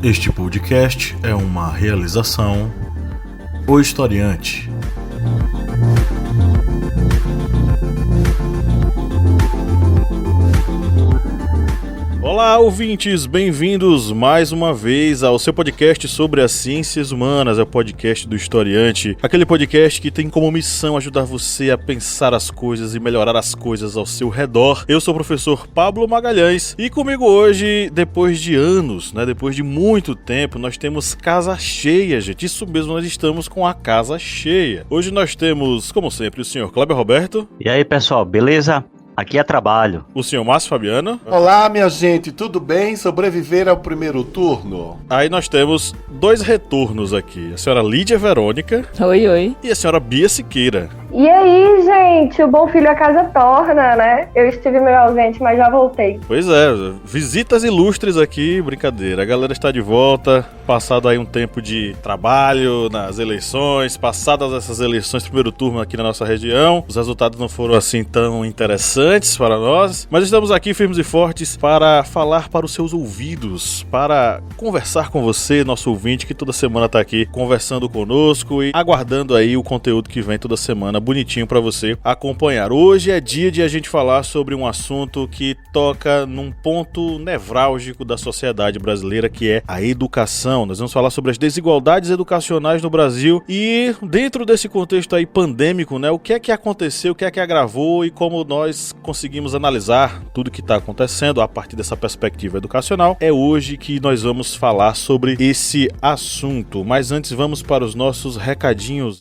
Este podcast é uma realização O Historiante. Olá, ouvintes, bem-vindos mais uma vez ao seu podcast sobre as ciências humanas, é o podcast do Historiante, aquele podcast que tem como missão ajudar você a pensar as coisas e melhorar as coisas ao seu redor. Eu sou o professor Pablo Magalhães e comigo hoje, depois de anos, depois de muito tempo, nós temos casa cheia, gente. Isso mesmo, nós estamos com a casa cheia. Hoje nós temos, como sempre, o senhor Kleber Roberto. E aí, pessoal, beleza? Aqui é trabalho. O senhor Márcio Fabiano. Olá, minha gente, tudo bem? Sobreviver ao primeiro turno? Aí nós temos dois retornos aqui. A senhora Lídia Verônica. Oi, oi. E a senhora Bia Siqueira. E aí, gente, o bom filho a casa torna, né? Eu estive meio ausente, mas já voltei. Pois é, visitas ilustres aqui, brincadeira. A galera está de volta, passado aí um tempo de trabalho nas eleições, passadas essas eleições, primeiro turno aqui na nossa região. Os resultados não foram assim tão interessantes para nós, mas estamos aqui firmes e fortes para falar para os seus ouvidos, para conversar com você, nosso ouvinte, que toda semana está aqui conversando conosco e aguardando aí o conteúdo que vem toda semana bonitinho para você acompanhar. Hoje é dia de a gente falar sobre um assunto que toca num ponto nevrálgico da sociedade brasileira, que é a educação. Nós vamos falar sobre as desigualdades educacionais no Brasil e dentro desse contexto aí pandêmico, o que é que aconteceu, o que é que agravou e como nós conseguimos analisar tudo que está acontecendo a partir dessa perspectiva educacional. É hoje que nós vamos falar sobre esse assunto. Mas antes vamos para os nossos recadinhos.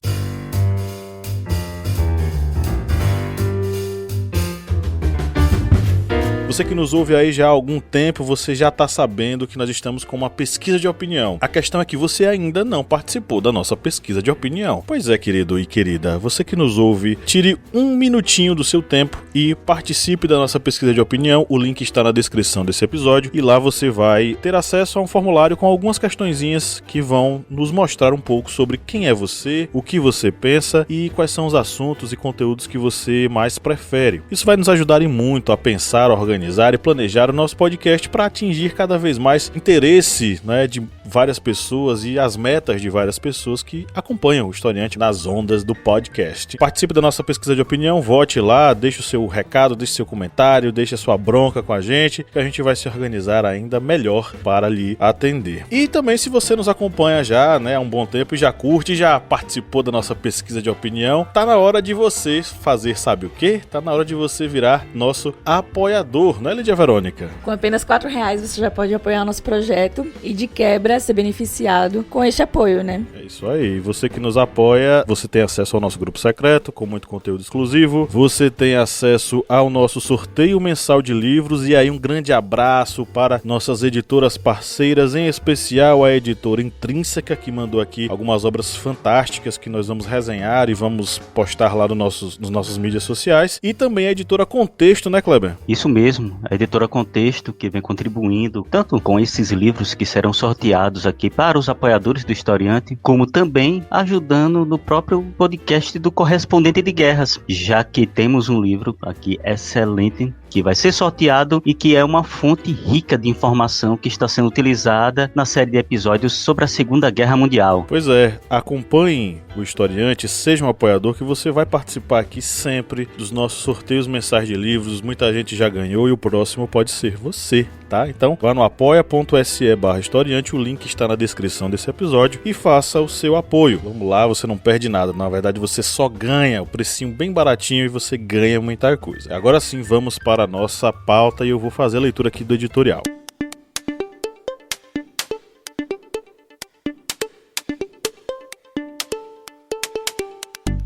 Você que nos ouve aí já há algum tempo, você já está sabendo que nós estamos com uma pesquisa de opinião. A questão é que você ainda não participou da nossa pesquisa de opinião. Pois é, querido e querida, você que nos ouve, tire um minutinho do seu tempo e participe da nossa pesquisa de opinião. O link está na descrição desse episódio e lá você vai ter acesso a um formulário com algumas questõezinhas que vão nos mostrar um pouco sobre quem é você, o que você pensa e quais são os assuntos e conteúdos que você mais prefere. Isso vai nos ajudar e muito a pensar, a organizar e planejar o nosso podcast para atingir cada vez mais interesse de várias pessoas e as metas de várias pessoas que acompanham o Historiante nas ondas do podcast. Participe da nossa pesquisa de opinião, vote lá, deixe o seu recado, deixe seu comentário, deixe a sua bronca com a gente, que a gente vai se organizar ainda melhor para lhe atender. E também, se você nos acompanha já há um bom tempo e já curte, já participou da nossa pesquisa de opinião, tá na hora de você fazer, sabe o quê? Tá na hora de você virar nosso apoiador, não é, Lídia Verônica? Com apenas R$4 você já pode apoiar nosso projeto e de quebra ser beneficiado com este apoio, né? É isso aí. Você que nos apoia, você tem acesso ao nosso grupo secreto com muito conteúdo exclusivo. Você tem acesso ao nosso sorteio mensal de livros e aí um grande abraço para nossas editoras parceiras, em especial a editora Intrínseca, que mandou aqui algumas obras fantásticas que nós vamos resenhar e vamos postar lá nos nossos mídias sociais. E também a editora Contexto, né, Kleber? Isso mesmo, a editora Contexto, que vem contribuindo tanto com esses livros que serão sorteados aqui para os apoiadores do Historiante, como também ajudando no próprio podcast do Correspondente de Guerras, já que temos um livro aqui excelente que vai ser sorteado e que é uma fonte rica de informação que está sendo utilizada na série de episódios sobre a Segunda Guerra Mundial. Pois é, acompanhe o Historiante, seja um apoiador que você vai participar aqui sempre dos nossos sorteios mensais de livros. Muita gente já ganhou e o próximo pode ser você, tá? Então vá no apoia.se/historiante, o link está na descrição desse episódio e faça o seu apoio. Vamos lá, você não perde nada, na verdade você só ganha, o precinho bem baratinho e você ganha muita coisa. Agora sim, vamos para a nossa pauta e eu vou fazer a leitura aqui do editorial.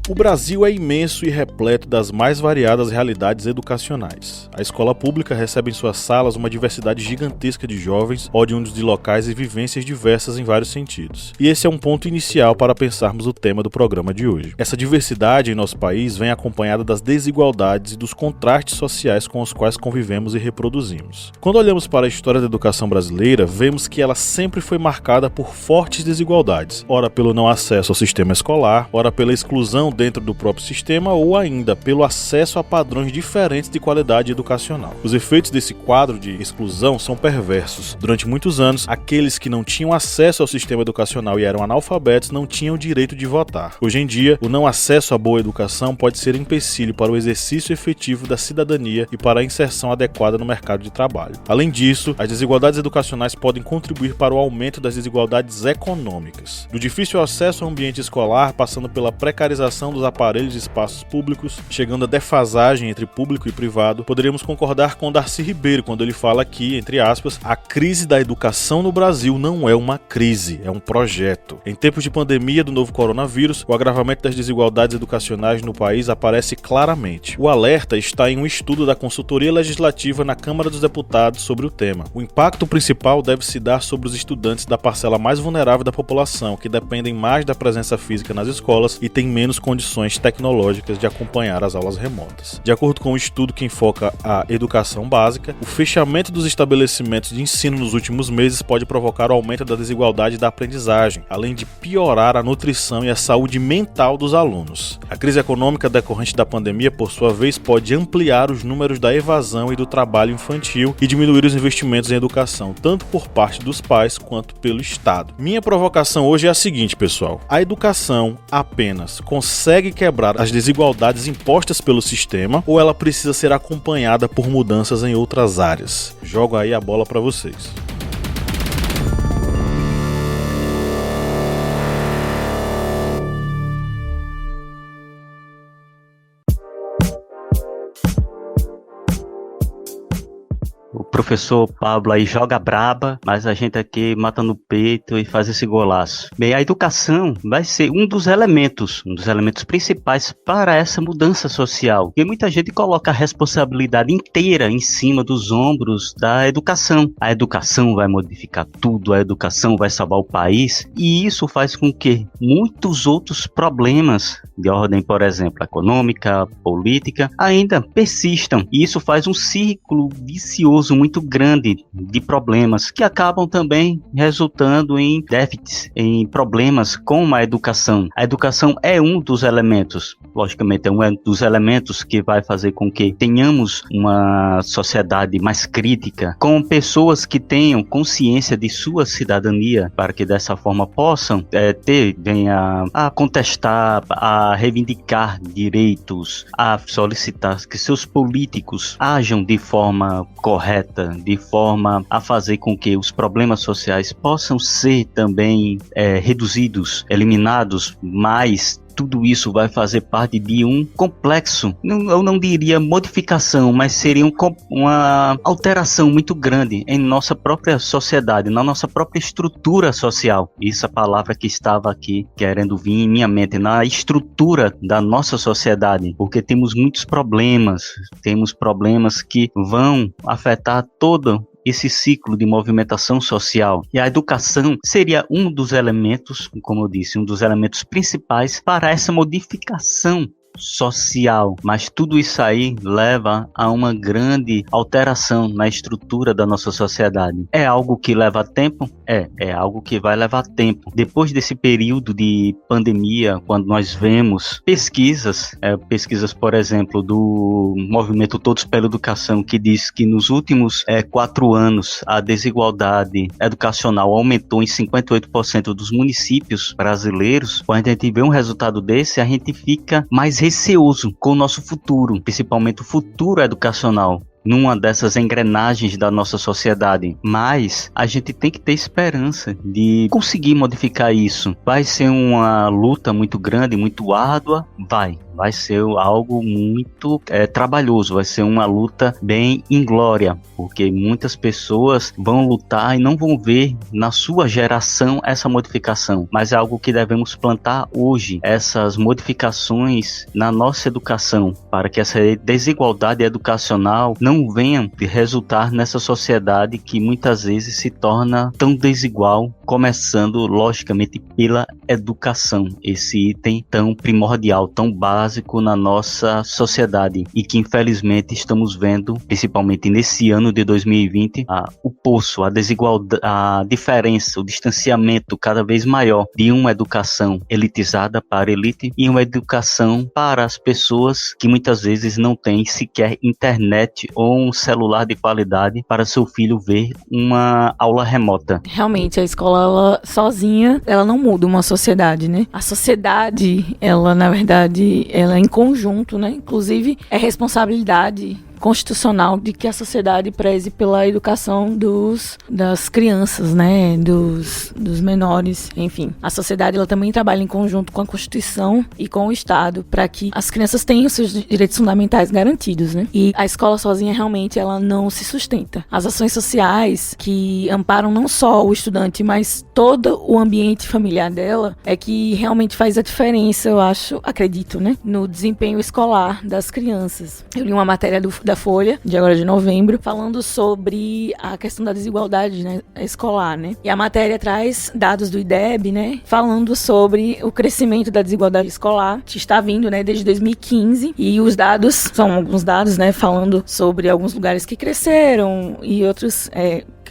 O Brasil é imenso e repleto das mais variadas realidades educacionais. A escola pública recebe em suas salas uma diversidade gigantesca de jovens, oriundos de locais e vivências diversas em vários sentidos. E esse é um ponto inicial para pensarmos o tema do programa de hoje. Essa diversidade em nosso país vem acompanhada das desigualdades e dos contrastes sociais com os quais convivemos e reproduzimos. Quando olhamos para a história da educação brasileira, vemos que ela sempre foi marcada por fortes desigualdades, ora pelo não acesso ao sistema escolar, ora pela exclusão dentro do próprio sistema ou ainda pelo acesso a padrões diferentes de qualidade educacional. Os efeitos desse quadro de exclusão são perversos. Durante muitos anos, aqueles que não tinham acesso ao sistema educacional e eram analfabetos não tinham o direito de votar. Hoje em dia, o não acesso à boa educação pode ser empecilho para o exercício efetivo da cidadania e para a inserção adequada no mercado de trabalho. Além disso, as desigualdades educacionais podem contribuir para o aumento das desigualdades econômicas. Do difícil acesso ao ambiente escolar, passando pela precarização dos aparelhos e espaços públicos, chegando à defasagem entre público e privado, poderíamos concordar com Darcy Ribeiro quando ele fala que, entre aspas, a crise da educação no Brasil não é uma crise, é um projeto. Em tempos de pandemia do novo coronavírus, o agravamento das desigualdades educacionais no país aparece claramente. O alerta está em um estudo da consultoria legislativa na Câmara dos Deputados sobre o tema. O impacto principal deve se dar sobre os estudantes da parcela mais vulnerável da população, que dependem mais da presença física nas escolas e têm menos condições tecnológicas de acompanhar as aulas remotas. De acordo com o estudo que enfoca a educação básica, o fechamento dos estabelecimentos de ensino nos últimos meses pode provocar o aumento da desigualdade da aprendizagem, além de piorar a nutrição e a saúde mental dos alunos. A crise econômica decorrente da pandemia, por sua vez, pode ampliar os números da evasão e do trabalho infantil e diminuir os investimentos em educação, tanto por parte dos pais quanto pelo Estado. Minha provocação hoje é a seguinte, pessoal: a educação apenas consegue quebrar as desigualdades impostas pelo sistema ou ela precisa ser acompanhada por mudanças em outras áreas? Jogo aí a bola para vocês. O professor Pablo aí joga braba, mas a gente aqui mata no peito e faz esse golaço. Bem, a educação vai ser um dos elementos principais para essa mudança social. E muita gente coloca a responsabilidade inteira em cima dos ombros da educação. A educação vai modificar tudo, a educação vai salvar o país. E isso faz com que muitos outros problemas de ordem, por exemplo, econômica, política, ainda persistam. E isso faz um círculo vicioso muito grande de problemas que acabam também resultando em déficits, em problemas com a educação. A educação é um dos elementos, logicamente é um dos elementos que vai fazer com que tenhamos uma sociedade mais crítica, com pessoas que tenham consciência de sua cidadania, para que dessa forma possam venha a contestar, a reivindicar direitos, a solicitar que seus políticos ajam de forma correta, de forma a fazer com que os problemas sociais possam ser também reduzidos, eliminados, mas tudo isso vai fazer parte de um complexo, eu não diria modificação, mas seria uma alteração muito grande em nossa própria sociedade, na nossa própria estrutura social. Essa palavra que estava aqui querendo vir em minha mente, na estrutura da nossa sociedade, porque temos muitos problemas, que vão afetar todo esse ciclo de movimentação social. E a educação seria um dos elementos, como eu disse, um dos elementos principais para essa modificação social, mas tudo isso aí leva a uma grande alteração na estrutura da nossa sociedade. É algo que leva tempo? É algo que vai levar tempo. Depois desse período de pandemia, quando nós vemos pesquisas, por exemplo, do movimento Todos pela Educação, que diz que nos últimos 4 anos a desigualdade educacional aumentou em 58% dos municípios brasileiros. Quando a gente vê um resultado desse, a gente fica mais receoso com o nosso futuro, principalmente o futuro educacional, numa dessas engrenagens da nossa sociedade. Mas a gente tem que ter esperança de conseguir modificar isso. Vai ser uma luta muito grande, muito árdua? Vai ser algo muito trabalhoso, vai ser uma luta bem inglória, porque muitas pessoas vão lutar e não vão ver na sua geração essa modificação, mas é algo que devemos plantar hoje, essas modificações na nossa educação, para que essa desigualdade educacional não não venham resultar nessa sociedade que muitas vezes se torna tão desigual, começando logicamente pela educação, esse item tão primordial, tão básico na nossa sociedade e que infelizmente estamos vendo, principalmente nesse ano de 2020, o poço, a desigualdade, a diferença, o distanciamento cada vez maior de uma educação elitizada para a elite e uma educação para as pessoas que muitas vezes não têm sequer internet ou um celular de qualidade para seu filho ver uma aula remota. Realmente, a escola, ela, sozinha, ela não muda uma sociedade, né? A sociedade, ela, na verdade, ela é em conjunto, né? Inclusive, é responsabilidade constitucional de que a sociedade preze pela educação das crianças, né, dos menores, enfim. A sociedade, ela também trabalha em conjunto com a Constituição e com o Estado para que as crianças tenham seus direitos fundamentais garantidos, né? E a escola sozinha, realmente, ela não se sustenta. As ações sociais que amparam não só o estudante, mas todo o ambiente familiar dela é que realmente faz a diferença, eu acho, acredito, né, no desempenho escolar das crianças. Eu li uma matéria da Folha, de agora de novembro, falando sobre a questão da desigualdade, né, escolar, né? E a matéria traz dados do IDEB, né, falando sobre o crescimento da desigualdade escolar, que está vindo, né, desde 2015, e os dados, são alguns dados, né, falando sobre alguns lugares que cresceram e outros,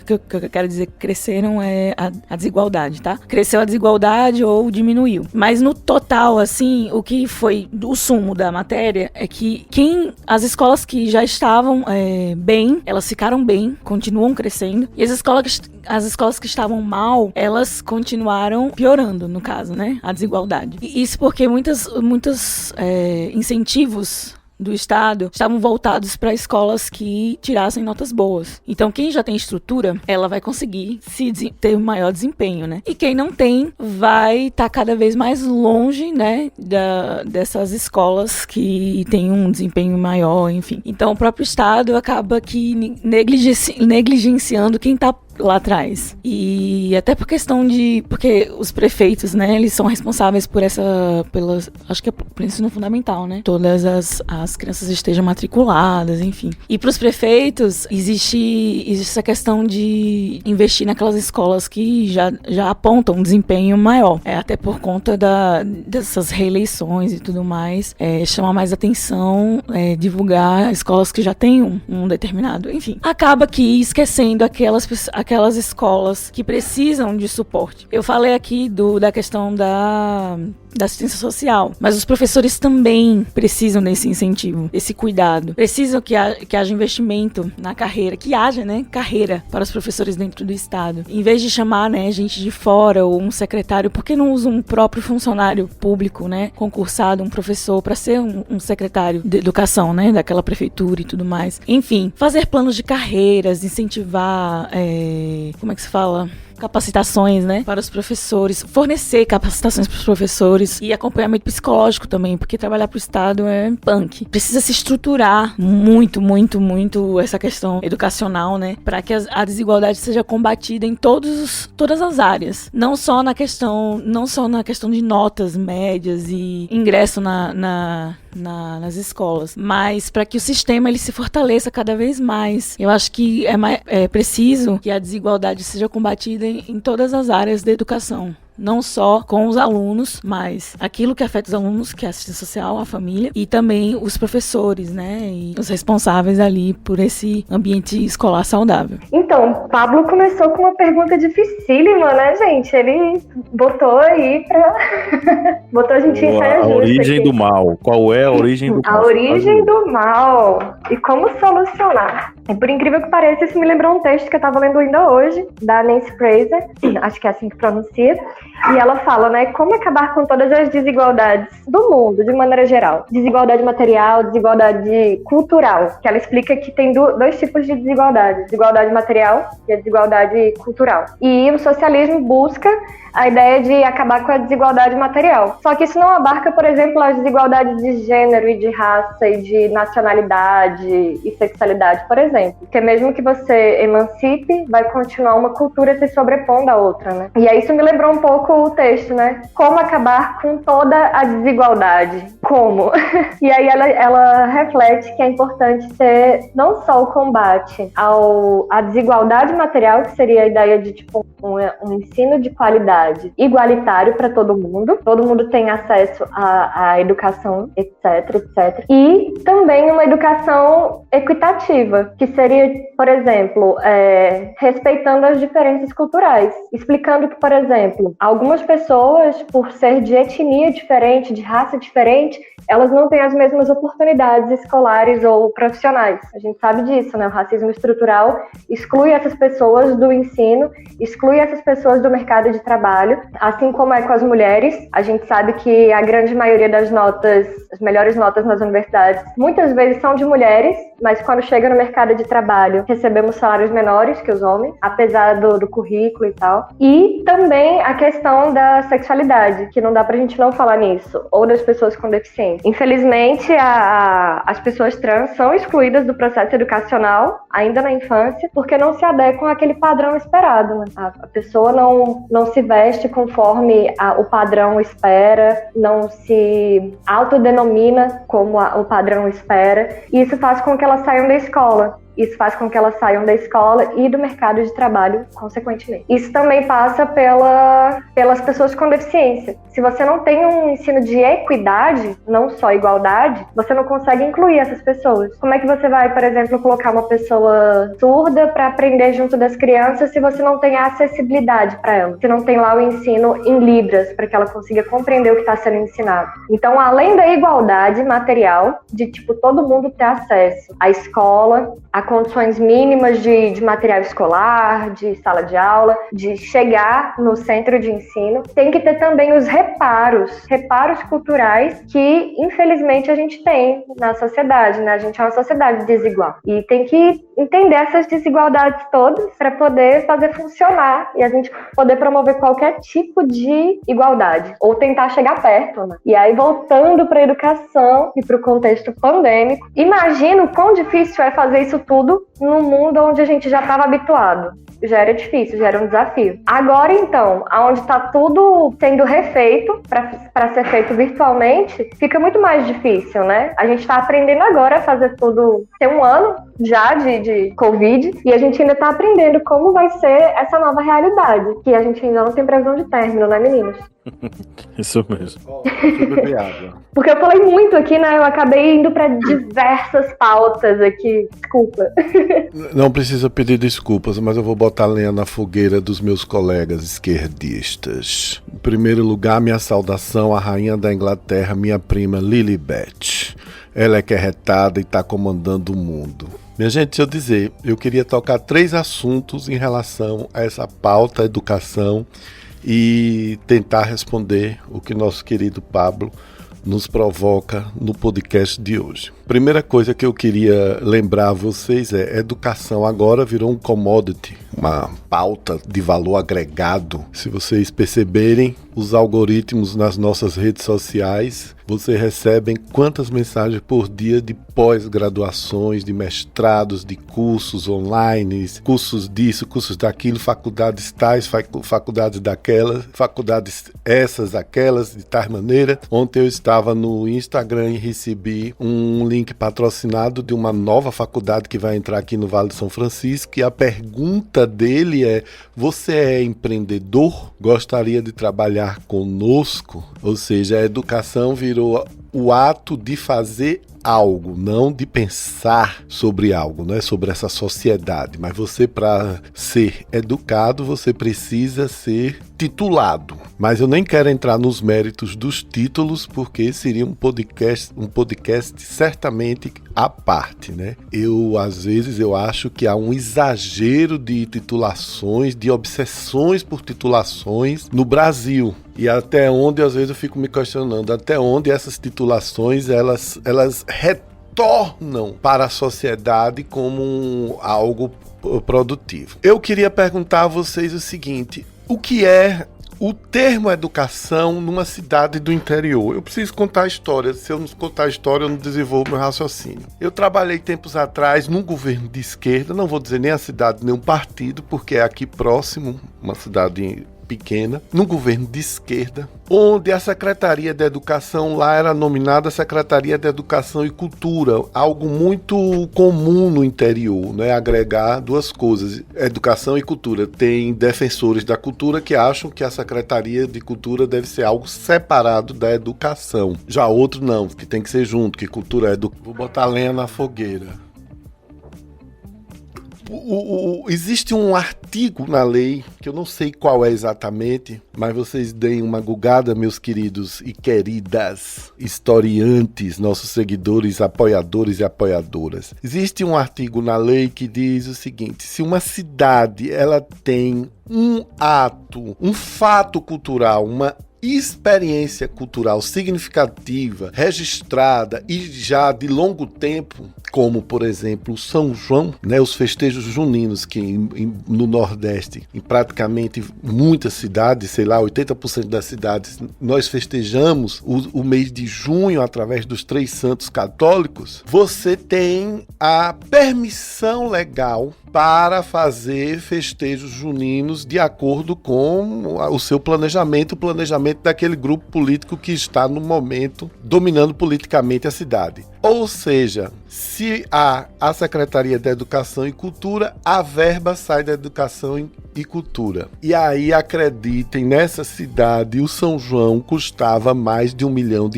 que eu quero dizer que cresceram é a desigualdade, tá? Cresceu a desigualdade ou diminuiu. Mas no total, assim, o que foi o sumo da matéria é que as escolas que já estavam bem, elas ficaram bem, continuam crescendo, e as escolas que estavam mal, elas continuaram piorando, no caso, né? A desigualdade. E isso porque muitos incentivos do Estado estavam voltados para escolas que tirassem notas boas. Então, quem já tem estrutura, ela vai conseguir ter um maior desempenho, né? E quem não tem, vai estar cada vez mais longe, né, dessas escolas que têm um desempenho maior, enfim. Então, o próprio Estado acaba que negligenciando quem está lá atrás. E até por questão porque os prefeitos, né, eles são responsáveis acho que é por ensino fundamental, né? Todas as crianças estejam matriculadas, enfim. E para os prefeitos, existe essa questão de investir naquelas escolas que já apontam um desempenho maior. Até por conta dessas reeleições e tudo mais, chama mais atenção, divulgar escolas que já têm um determinado, enfim. Acaba que esquecendo aquelas escolas que precisam de suporte. Eu falei aqui da questão da assistência social, mas os professores também precisam desse incentivo, desse cuidado. Precisam que haja investimento na carreira, que haja, né, carreira para os professores dentro do Estado. Em vez de chamar, né, gente de fora ou um secretário, por que não usa um próprio funcionário público, né, concursado, um professor, para ser um secretário de educação, né, daquela prefeitura e tudo mais. Enfim, fazer planos de carreiras, incentivar, como é que se fala? Capacitações, né, para os professores, fornecer capacitações para os professores e acompanhamento psicológico também, porque trabalhar para o Estado é punk. Precisa se estruturar muito, muito, muito essa questão educacional, né, para que a desigualdade seja combatida em todas as áreas, não só na questão de notas médias e ingresso nas escolas, mas para que o sistema ele se fortaleça cada vez mais. Eu acho que é preciso que a desigualdade seja combatida em todas as áreas da educação. Não só com os alunos, mas aquilo que afeta os alunos, que é a assistência social, a família, e também os professores, né, e os responsáveis ali por esse ambiente escolar saudável. Então, Pablo começou com uma pergunta dificílima, né, gente? Ele botou aí botou a gente em saia justa. A origem do mal. Qual é a origem do mal? A origem do mal. E como solucionar? E por incrível que pareça, isso me lembrou um texto que eu tava lendo ainda hoje, da Nancy Fraser, acho que é assim que pronuncia, e ela fala, né, como acabar com todas as desigualdades do mundo, de maneira geral. Desigualdade material, desigualdade cultural, que ela explica que tem dois tipos de desigualdade, desigualdade material e a desigualdade cultural. E o socialismo busca a ideia de acabar com a desigualdade material. Só que isso não abarca, por exemplo, as desigualdades de gênero e de raça e de nacionalidade e sexualidade, por exemplo. Porque mesmo que você emancipe, vai continuar uma cultura se sobrepondo à outra, né? E aí isso me lembrou um pouco pouco o texto, né? Como acabar com toda a desigualdade? Como? E aí ela reflete que é importante ter não só o combate à desigualdade material, que seria a ideia de tipo um ensino de qualidade igualitário para todo mundo tem acesso à educação, etc, etc. E também uma educação equitativa, que seria, por exemplo, respeitando as diferenças culturais, explicando que, por exemplo, algumas pessoas, por ser de etnia diferente, de raça diferente, elas não têm as mesmas oportunidades escolares ou profissionais. A gente sabe disso, né? O racismo estrutural exclui essas pessoas do ensino, exclui essas pessoas do mercado de trabalho, assim como é com as mulheres. A gente sabe que a grande maioria das notas, as melhores notas nas universidades, muitas vezes são de mulheres, mas quando chega no mercado de trabalho, recebemos salários menores que os homens, apesar do currículo e tal. E também a questão da sexualidade, que não dá pra gente não falar nisso, ou das pessoas com deficiência. Infelizmente, as pessoas trans são excluídas do processo educacional, ainda na infância, porque não se adequam àquele padrão esperado, né? A pessoa não se veste conforme o padrão espera, não se autodenomina como o padrão espera, e isso faz com que elas saiam da escola. Isso faz com que elas saiam da escola e do mercado de trabalho, consequentemente. Isso também passa pelas pessoas com deficiência. Se você não tem um ensino de equidade, não só igualdade, você não consegue incluir essas pessoas. Como é que você vai, por exemplo, colocar uma pessoa surda para aprender junto das crianças se você não tem a acessibilidade para ela? Se não tem lá o ensino em libras para que ela consiga compreender o que está sendo ensinado. Então, além da igualdade material, de tipo todo mundo ter acesso à escola, a condições mínimas de material escolar, de sala de aula, de chegar no centro de ensino, tem que ter também os reparos culturais que, infelizmente, a gente tem na sociedade, né? A gente é uma sociedade desigual. E tem que entender essas desigualdades todas para poder fazer funcionar e a gente poder promover qualquer tipo de igualdade, ou tentar chegar perto, né? E aí, voltando para a educação e para o contexto pandêmico, imagina o quão difícil é fazer isso tudo num mundo onde a gente já estava habituado. Já era difícil, já era um desafio. Agora, então, onde está tudo sendo refeito para ser feito virtualmente, fica muito mais difícil, né? A gente está aprendendo agora a fazer tudo. Tem um ano já de Covid e a gente ainda está aprendendo como vai ser essa nova realidade, que a gente ainda não tem previsão de término, né, meninos? Isso mesmo. Beber água. Porque eu falei muito aqui, né? Eu acabei indo para diversas pautas aqui. Desculpa. Não precisa pedir desculpas, mas eu vou botar lenha na fogueira dos meus colegas esquerdistas. Em primeiro lugar, minha saudação à rainha da Inglaterra, minha prima Lilibet. Ela é que é retada e está comandando o mundo. Minha gente, deixa eu dizer, eu queria tocar 3 assuntos em relação a essa pauta educação e tentar responder o que nosso querido Pablo nos provoca no podcast de hoje. Primeira coisa que eu queria lembrar a vocês é: educação agora virou um commodity, uma pauta de valor agregado. Se vocês perceberem, os algoritmos nas nossas redes sociais, vocês recebem quantas mensagens por dia de pós-graduações, de mestrados, de cursos online, cursos disso, cursos daquilo, faculdades tais, faculdades daquelas, faculdades essas, aquelas, de tal maneira. Ontem eu estava no Instagram e recebi um link patrocinado de uma nova faculdade que vai entrar aqui no Vale do São Francisco, e a pergunta dele é: você é empreendedor? Gostaria de trabalhar conosco? Ou seja, a educação virou o ato de fazer algo, não de pensar sobre algo, não é sobre essa sociedade. Mas você, para ser educado, você precisa ser titulado. Mas eu nem quero entrar nos méritos dos títulos, porque seria um podcast certamente à parte, né? Às vezes, eu acho que há um exagero de titulações, de obsessões por titulações no Brasil. E até onde, às vezes, eu fico me questionando, até onde essas titulações, elas retornam para a sociedade como algo produtivo. Eu queria perguntar a vocês o seguinte: o que é o termo educação numa cidade do interior? Eu preciso contar a história. Se eu não contar a história, eu não desenvolvo meu raciocínio. Eu trabalhei tempos atrás num governo de esquerda, não vou dizer nem a cidade, nem o partido, porque é aqui próximo, uma cidade pequena, num governo de esquerda, onde a Secretaria de Educação lá era nominada Secretaria de Educação e Cultura, algo muito comum no interior, né? Agregar duas coisas, educação e cultura. Tem defensores da cultura que acham que a Secretaria de Cultura deve ser algo separado da educação. Já outro não, que tem que ser junto, que cultura é Vou botar lenha na fogueira. Existe um artigo na lei, que eu não sei qual é exatamente, mas vocês deem uma gugada, meus queridos e queridas historiantes, nossos seguidores, apoiadores e apoiadoras. Existe um artigo na lei que diz o seguinte: se uma cidade ela tem um ato, um fato cultural, uma experiência cultural significativa, registrada e já de longo tempo, como, por exemplo, o São João, né, os festejos juninos, que no Nordeste, em praticamente muitas cidades, sei lá, 80% das cidades, nós festejamos o mês de junho através dos 3 santos católicos. Você tem a permissão legal para fazer festejos juninos de acordo com o seu planejamento, o planejamento daquele grupo político que está no momento dominando politicamente a cidade. Ou seja, se há a Secretaria da Educação e Cultura, a verba sai da Educação e Cultura. E aí, acreditem, nessa cidade o São João custava mais de R$1 milhão.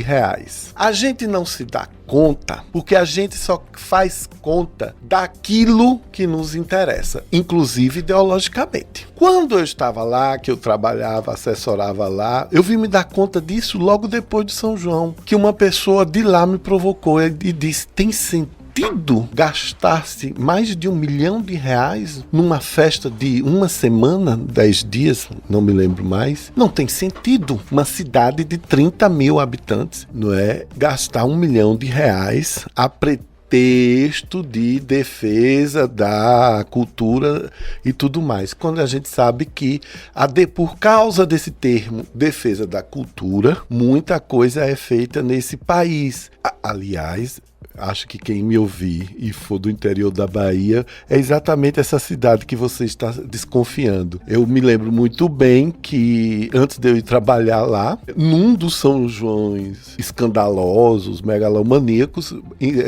A gente não se dá conta, porque a gente só faz conta daquilo que nos interessa, inclusive ideologicamente. Quando eu estava lá, que eu trabalhava, assessorava lá, eu vim me dar conta disso logo depois de São João, que uma pessoa de lá me provocou e disse: tem sentido gastar-se mais de R$1 milhão numa festa de uma semana, 10 dias, não me lembro mais? Não tem sentido. Uma cidade de 30 mil habitantes, não é? Gastar R$1 milhão a pretexto de defesa da cultura e tudo mais. Quando a gente sabe que, por causa desse termo, defesa da cultura, muita coisa é feita nesse país. Aliás, acho que quem me ouvir e for do interior da Bahia é exatamente essa cidade que você está desconfiando. Eu me lembro muito bem que antes de eu ir trabalhar lá, num dos São Joões escandalosos, megalomaníacos,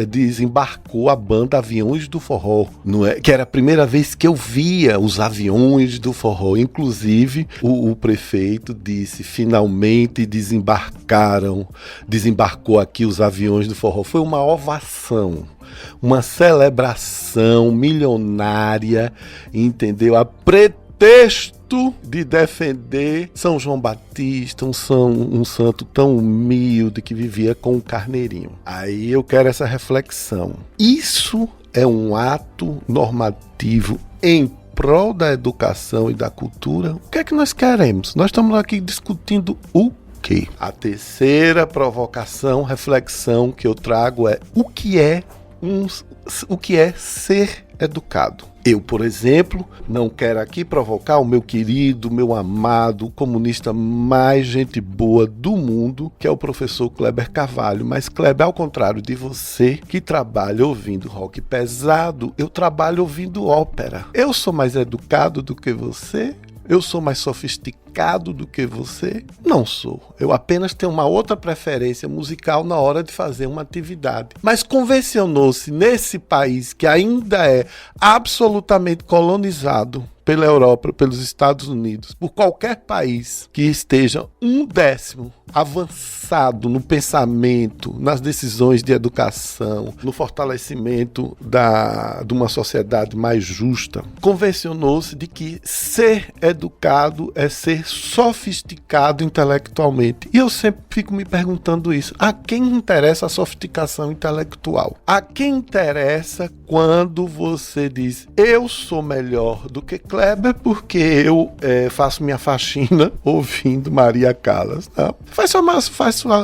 desembarcou a banda Aviões do Forró, não é? Que era a primeira vez que eu via os Aviões do Forró. Inclusive, o prefeito disse: finalmente desembarcou aqui os Aviões do Forró. Foi uma ovação, uma celebração milionária, entendeu? A pretexto de defender São João Batista, um santo tão humilde que vivia com um carneirinho. Aí eu quero essa reflexão. Isso é um ato normativo em prol da educação e da cultura? O que é que nós queremos? Nós estamos aqui discutindo o quê? A terceira provocação, reflexão que eu trago é: o que é ser educado? Eu, por exemplo, não quero aqui provocar o meu querido, meu amado, o comunista mais gente boa do mundo, que é o professor Kleber Carvalho. Mas, Kleber, ao contrário de você, que trabalha ouvindo rock pesado, eu trabalho ouvindo ópera. Eu sou mais educado do que você? Eu sou mais sofisticado do que você? Não sou. Eu apenas tenho uma outra preferência musical na hora de fazer uma atividade. Mas convencionou-se nesse país que ainda é absolutamente colonizado pela Europa, pelos Estados Unidos, por qualquer país que esteja 1/10 avançado no pensamento, nas decisões de educação, no fortalecimento de uma sociedade mais justa, convencionou-se de que ser educado é ser sofisticado intelectualmente. E eu sempre fico me perguntando isso: a quem interessa a sofisticação intelectual? A quem interessa quando você diz: eu sou melhor do que Kleber porque eu faço minha faxina ouvindo Maria Callas, tá?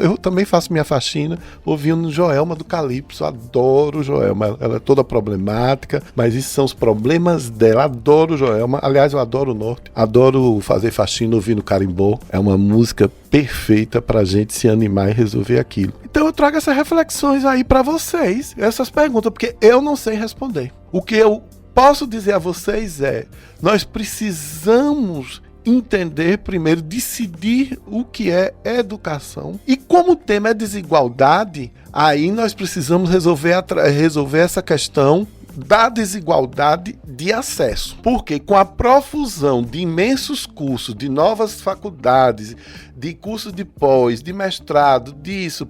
Eu também faço minha faxina ouvindo Joelma do Calypso. Adoro Joelma, ela é toda problemática, mas esses são os problemas dela. Adoro Joelma, aliás, eu adoro o Norte, adoro fazer faxina ouvindo Carimbó. É uma música perfeita pra gente se animar e resolver aquilo. Então eu trago essas reflexões aí pra vocês, essas perguntas, porque eu não sei responder. O que eu posso dizer a vocês é: nós precisamos entender primeiro, decidir o que é educação. E como o tema é desigualdade, aí nós precisamos resolver essa questão da desigualdade de acesso. Porque com a profusão de imensos cursos, de novas faculdades, de cursos de pós, de mestrado,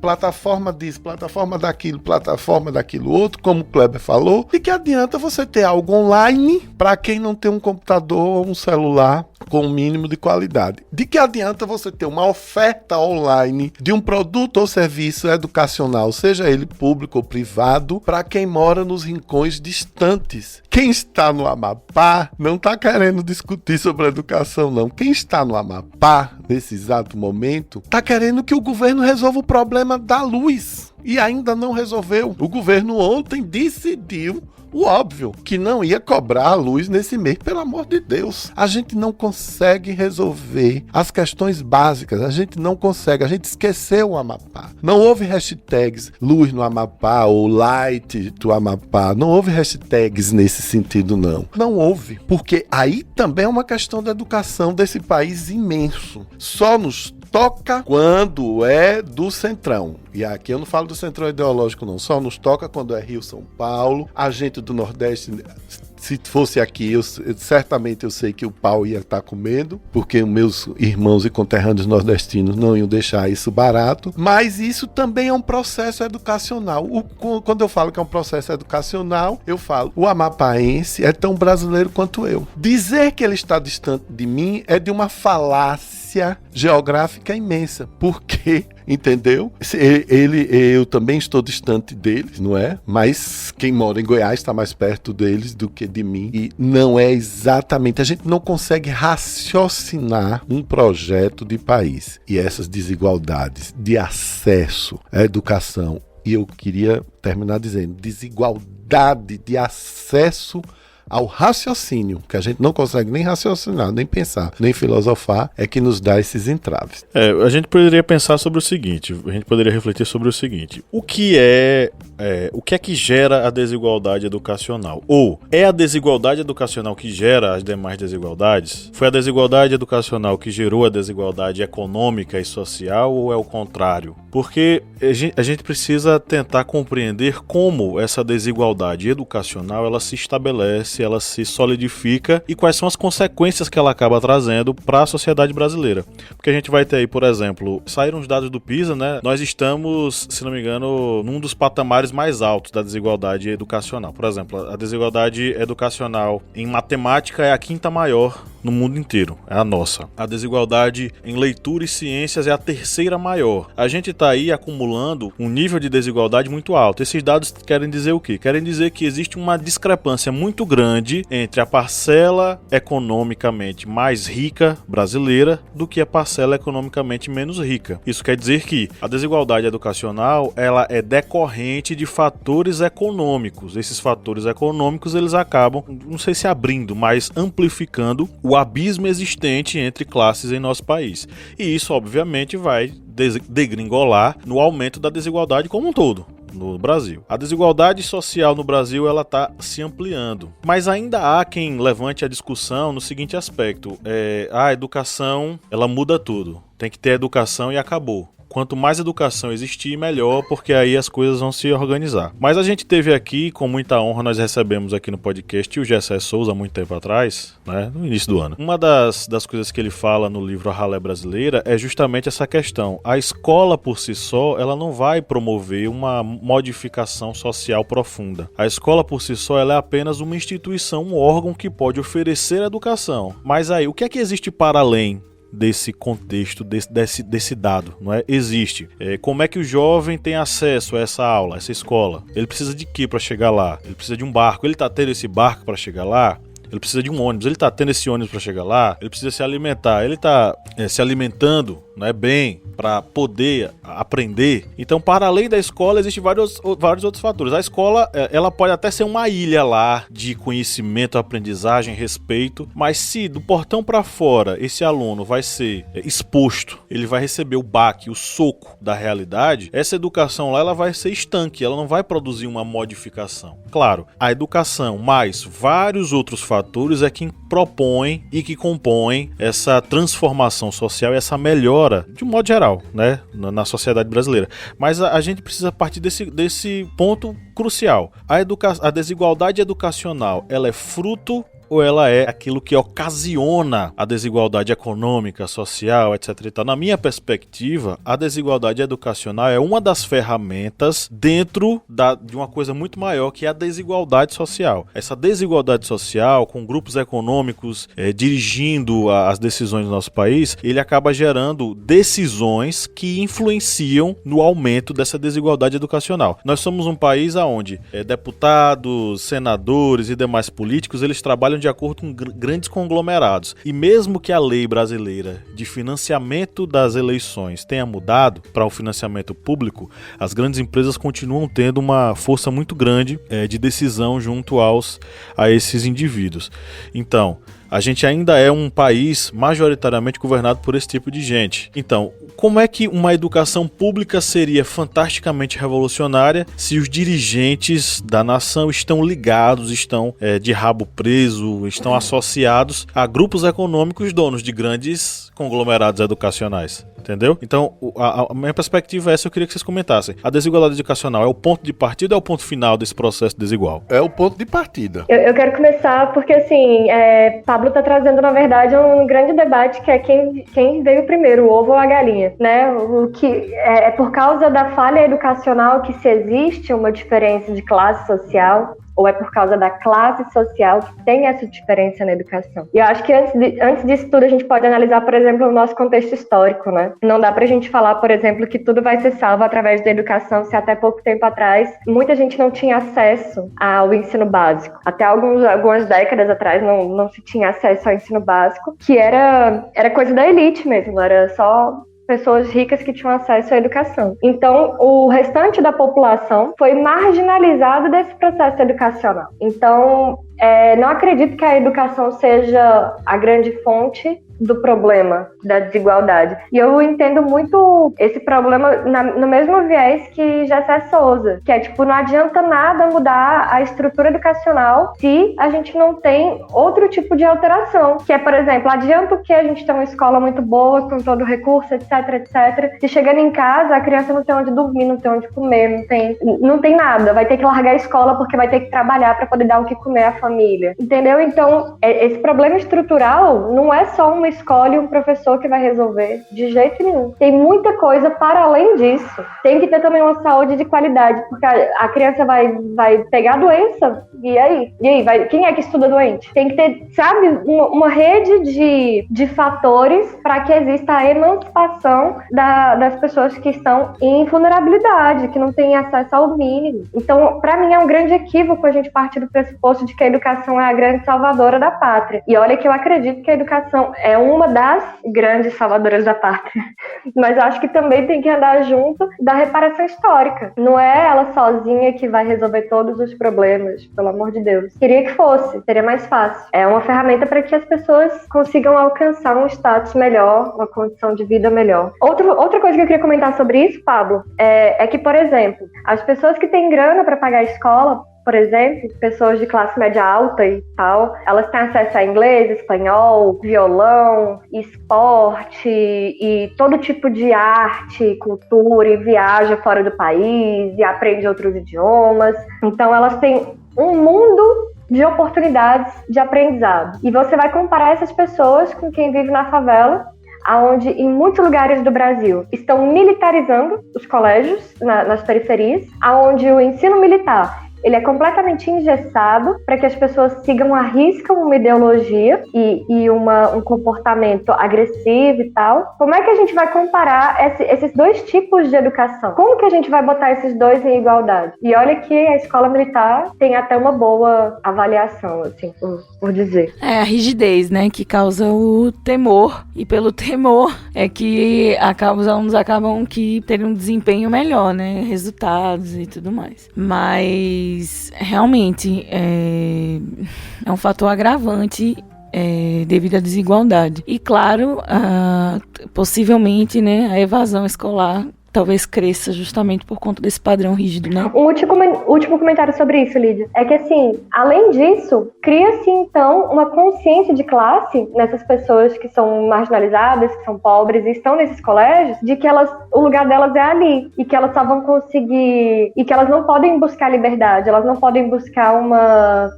plataforma disso, plataforma daquilo outro, como o Kleber falou, de que adianta você ter algo online para quem não tem um computador ou um celular com um mínimo de qualidade? De que adianta você ter uma oferta online de um produto ou serviço educacional, seja ele público ou privado, para quem mora nos rincões distantes? Quem está no Amapá não está querendo discutir sobre educação, não. Quem está no Amapá, nesse exato momento, está querendo que o governo resolva o problema da luz. E ainda não resolveu. O governo ontem decidiu o óbvio, que não ia cobrar a luz nesse mês. Pelo amor de Deus, a gente não consegue resolver as questões básicas, a gente esqueceu o Amapá. Não houve hashtags luz no Amapá ou light do Amapá, não houve hashtags nesse sentido, não. Não houve, porque aí também é uma questão da educação desse país imenso. Só nos toca quando é do Centrão. E aqui eu não falo do Centrão ideológico, não. Só nos toca quando é Rio, São Paulo. A gente do Nordeste, se fosse aqui, certamente eu sei que o pau ia estar comendo, porque os meus irmãos e conterrâneos nordestinos não iam deixar isso barato. Mas isso também é um processo educacional. Quando eu falo que é um processo educacional, eu falo, o amapaense é tão brasileiro quanto eu. Dizer que ele está distante de mim é de uma falácia geográfica imensa, porque, entendeu? Eu também estou distante deles, não é? Mas quem mora em Goiás está mais perto deles do que de mim, e não é exatamente, a gente não consegue raciocinar um projeto de país, e essas desigualdades de acesso à educação, e eu queria terminar dizendo, desigualdade de acesso ao raciocínio, que a gente não consegue nem raciocinar, nem pensar, nem filosofar, é que nos dá esses entraves. A gente poderia pensar sobre o seguinte, a gente poderia refletir sobre o seguinte, o que é que gera a desigualdade educacional? Ou é a desigualdade educacional que gera as demais desigualdades? Foi a desigualdade educacional que gerou a desigualdade econômica e social, ou é o contrário? Porque a gente precisa tentar compreender como essa desigualdade educacional ela se estabelece, ela se solidifica e quais são as consequências que ela acaba trazendo para a sociedade brasileira. Porque a gente vai ter aí, por exemplo, saíram os dados do PISA, né? Nós estamos, se não me engano, num dos patamares mais altos da desigualdade educacional. Por exemplo, a desigualdade educacional em matemática é a quinta maior no mundo inteiro, é a nossa. A desigualdade em leitura e ciências é a terceira maior. A gente está aí acumulando um nível de desigualdade muito alto. Esses dados querem dizer o quê? Querem dizer que existe uma discrepância muito grande entre a parcela economicamente mais rica brasileira do que a parcela economicamente menos rica. Isso quer dizer que a desigualdade educacional ela é decorrente de fatores econômicos. Esses fatores econômicos eles acabam, não sei se abrindo, mas amplificando o abismo existente entre classes em nosso país. E isso, obviamente, vai degringolar no aumento da desigualdade como um todo no Brasil. A desigualdade social no Brasil ela está se ampliando, mas ainda há quem levante a discussão no seguinte aspecto: a educação ela muda tudo. Tem que ter educação e acabou. Quanto mais educação existir, melhor, porque aí as coisas vão se organizar. Mas a gente teve aqui, com muita honra, nós recebemos aqui no podcast o Gessé Souza, há muito tempo atrás, né, no início do ano. Uma das coisas que ele fala no livro A Ralé Brasileira é justamente essa questão. A escola, por si só, ela não vai promover uma modificação social profunda. A escola, por si só, ela é apenas uma instituição, um órgão que pode oferecer educação. Mas aí, o que é que existe para além desse contexto, desse dado, não é? Existe. Como é que o jovem tem acesso a essa aula, a essa escola? Ele precisa de quê para chegar lá? Ele precisa de um barco. Ele está tendo esse barco para chegar lá? Ele precisa de um ônibus. Ele está tendo esse ônibus para chegar lá? Ele precisa se alimentar. Ele está se alimentando não é bem para poder aprender. Então, para além da escola, existem vários outros fatores. A escola, ela pode até ser uma ilha lá de conhecimento, aprendizagem, respeito, mas se do portão para fora esse aluno vai ser exposto, ele vai receber o baque, o soco da realidade, essa educação lá ela vai ser estanque, ela não vai produzir uma modificação. Claro, a educação mais vários outros fatores é que propõem e que compõem essa transformação social e essa melhora, de um modo geral, né, na sociedade brasileira. Mas a gente precisa partir desse ponto crucial. A desigualdade educacional, ela é fruto ou ela é aquilo que ocasiona a desigualdade econômica, social, etc. e tal. Na minha perspectiva, a desigualdade educacional é uma das ferramentas dentro de uma coisa muito maior, que é a desigualdade social. Essa desigualdade social, com grupos econômicos dirigindo as decisões do nosso país, ele acaba gerando decisões que influenciam no aumento dessa desigualdade educacional. Nós somos um país onde deputados, senadores e demais políticos, eles trabalham de acordo com grandes conglomerados. E mesmo que a lei brasileira de financiamento das eleições tenha mudado para o financiamento público, as grandes empresas continuam tendo uma força muito grande de decisão junto a esses indivíduos. Então, a gente ainda é um país majoritariamente governado por esse tipo de gente. Então, como é que uma educação pública seria fantasticamente revolucionária se os dirigentes da nação estão ligados, estão de rabo preso, estão associados a grupos econômicos donos de grandes conglomerados educacionais? Entendeu? Então, a minha perspectiva é essa, eu queria que vocês comentassem. A desigualdade educacional é o ponto de partida ou é o ponto final desse processo desigual? É o ponto de partida. Eu quero começar porque, assim, Pablo está trazendo, na verdade, um grande debate que é quem veio primeiro, o ovo ou a galinha, né? O que é por causa da falha educacional que se existe uma diferença de classe social, ou é por causa da classe social que tem essa diferença na educação? E eu acho que antes disso tudo a gente pode analisar, por exemplo, o nosso contexto histórico, né? Não dá pra gente falar, por exemplo, que tudo vai ser salvo através da educação, se até pouco tempo atrás muita gente não tinha acesso ao ensino básico. Até algumas décadas atrás não se tinha acesso ao ensino básico, que era coisa da elite mesmo, era só pessoas ricas que tinham acesso à educação. Então, o restante da população foi marginalizado desse processo educacional. Então, não acredito que a educação seja a grande fonte do problema da desigualdade. E eu entendo muito esse problema no mesmo viés que Gessé Souza, que é tipo, não adianta nada mudar a estrutura educacional se a gente não tem outro tipo de alteração, que é, por exemplo, adianta o que a gente tem uma escola muito boa, com todo o recurso, etc, etc. Se chegando em casa, a criança não tem onde dormir, não tem onde comer, não tem nada, vai ter que largar a escola porque vai ter que trabalhar para poder dar o que comer à família, entendeu? Então, esse problema estrutural não é só uma escola e um professor que vai resolver, de jeito nenhum. Tem muita coisa para além disso. Tem que ter também uma saúde de qualidade, porque a criança vai pegar a doença, e aí? Quem é que estuda doente? Tem que ter, sabe, uma rede de fatores para que exista a emancipação das pessoas que estão em vulnerabilidade, que não têm acesso ao mínimo. Então, para mim, é um grande equívoco a gente partir do pressuposto de que a educação é a grande salvadora da pátria. E olha que eu acredito que a educação é uma das grandes salvadoras da pátria. Mas eu acho que também tem que andar junto da reparação histórica. Não é ela sozinha que vai resolver todos os problemas, pelo amor de Deus. Queria que fosse, seria mais fácil. É uma ferramenta para que as pessoas consigam alcançar um status melhor, uma condição de vida melhor. Outra coisa que eu queria comentar sobre isso, Pablo, é que, por exemplo, as pessoas que têm grana para pagar a escola, por exemplo, pessoas de classe média alta e tal, elas têm acesso a inglês, espanhol, violão, esporte e todo tipo de arte, cultura, e viaja fora do país e aprende outros idiomas. Então elas têm um mundo de oportunidades de aprendizado. E você vai comparar essas pessoas com quem vive na favela, onde em muitos lugares do Brasil estão militarizando os colégios nas periferias, onde o ensino militar ele é completamente engessado para que as pessoas sigam à risca uma ideologia e um comportamento agressivo e tal. Como é que a gente vai comparar esses dois tipos de educação? Como que a gente vai botar esses dois em igualdade? E olha que a escola militar tem até uma boa avaliação, assim, por dizer. É a rigidez, né, que causa o temor, e pelo temor é que os alunos acabam que terem um desempenho melhor, né, resultados e tudo mais. Mas realmente é um fator agravante devido à desigualdade. E claro, possivelmente, né, a evasão escolar talvez cresça justamente por conta desse padrão rígido, né? Um último comentário sobre isso, Lídia. É que, assim, além disso, cria-se, então, uma consciência de classe nessas pessoas que são marginalizadas, que são pobres e estão nesses colégios, de que o lugar delas é ali, e que elas só vão conseguir, e que elas não podem buscar liberdade, elas não podem buscar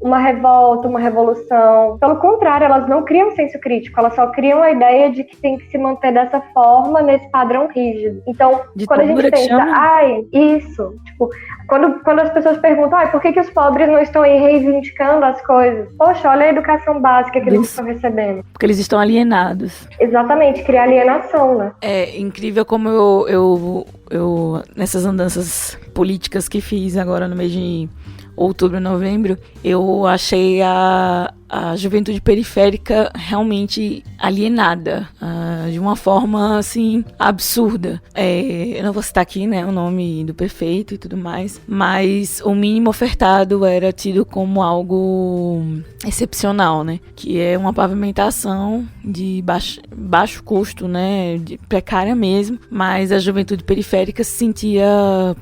uma revolta, uma revolução. Pelo contrário, elas não criam senso crítico, elas só criam a ideia de que tem que se manter dessa forma, nesse padrão rígido. Então, quando a gente pensa, isso, tipo, quando as pessoas perguntam, por que os pobres não estão aí reivindicando as coisas? Poxa, olha a educação básica que eles estão recebendo. Porque eles estão alienados. Exatamente, criar alienação, né? É incrível como eu nessas andanças políticas que fiz agora no mês de outubro, novembro, eu achei a juventude periférica realmente alienada, de uma forma, assim, absurda. Eu não vou citar aqui, né, o nome do prefeito e tudo mais, mas o mínimo ofertado era tido como algo excepcional, né, que é uma pavimentação de baixo custo, né, precária mesmo, mas a juventude periférica se sentia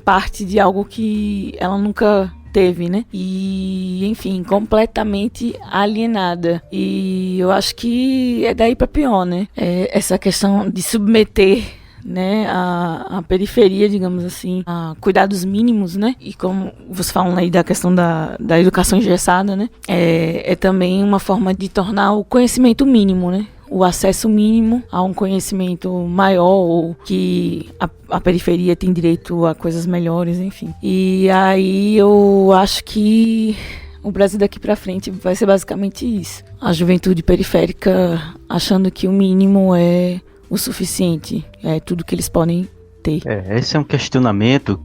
parte de algo que ela nunca teve, né? E, enfim, completamente alienada. E eu acho que é daí pra pior, né? Essa questão de submeter, né, a periferia, digamos assim, a cuidados mínimos, né? E como vocês falam aí da questão da educação engessada, né? É também uma forma de tornar o conhecimento mínimo, né? O acesso mínimo a um conhecimento maior, ou que a periferia tem direito a coisas melhores, enfim. E aí eu acho que o Brasil daqui pra frente vai ser basicamente isso. A juventude periférica achando que o mínimo é o suficiente, é tudo que eles podem ter. Esse é um questionamento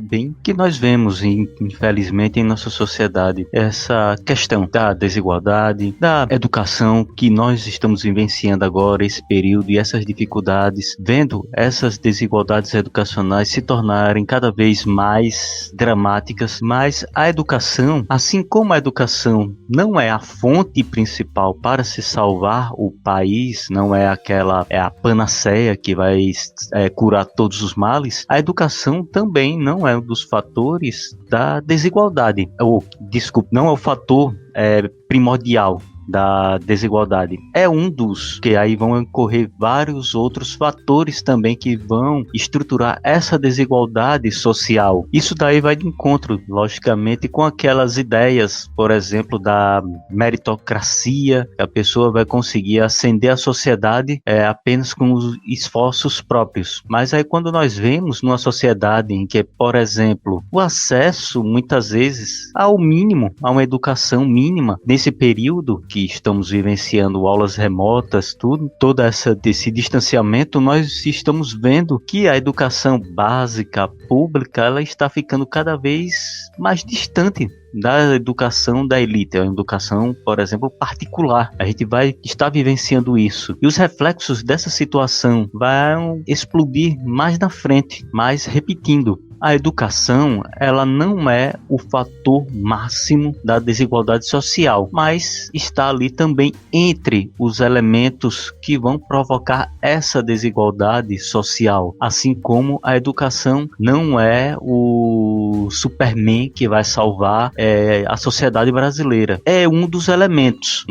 bem que nós vemos, infelizmente, em nossa sociedade. Essa questão da desigualdade, da educação que nós estamos vivenciando agora, esse período e essas dificuldades, vendo essas desigualdades educacionais se tornarem cada vez mais dramáticas. Mas a educação, assim como a educação não é a fonte principal para se salvar o país, não é a panaceia que vai curar todos os males, a educação também não é um dos fatores da desigualdade. Não é o fator primordial da desigualdade. É um dos, que aí vão ocorrer vários outros fatores também que vão estruturar essa desigualdade social. Isso daí vai de encontro, logicamente, com aquelas ideias, por exemplo, da meritocracia, que a pessoa vai conseguir ascender a sociedade apenas com os esforços próprios. Mas aí quando nós vemos numa sociedade em que, por exemplo, o acesso, muitas vezes, ao mínimo, a uma educação mínima, nesse período que estamos vivenciando aulas remotas, todo esse distanciamento, nós estamos vendo que a educação básica, pública, ela está ficando cada vez mais distante da educação da elite, a educação, por exemplo, particular. A gente vai estar vivenciando isso. E os reflexos dessa situação vão explodir mais na frente, mas repetindo. A educação, ela não é o fator máximo da desigualdade social, mas está ali também entre os elementos que vão provocar essa desigualdade social, assim como a educação não é o Superman que vai salvar a sociedade brasileira. É um dos elementos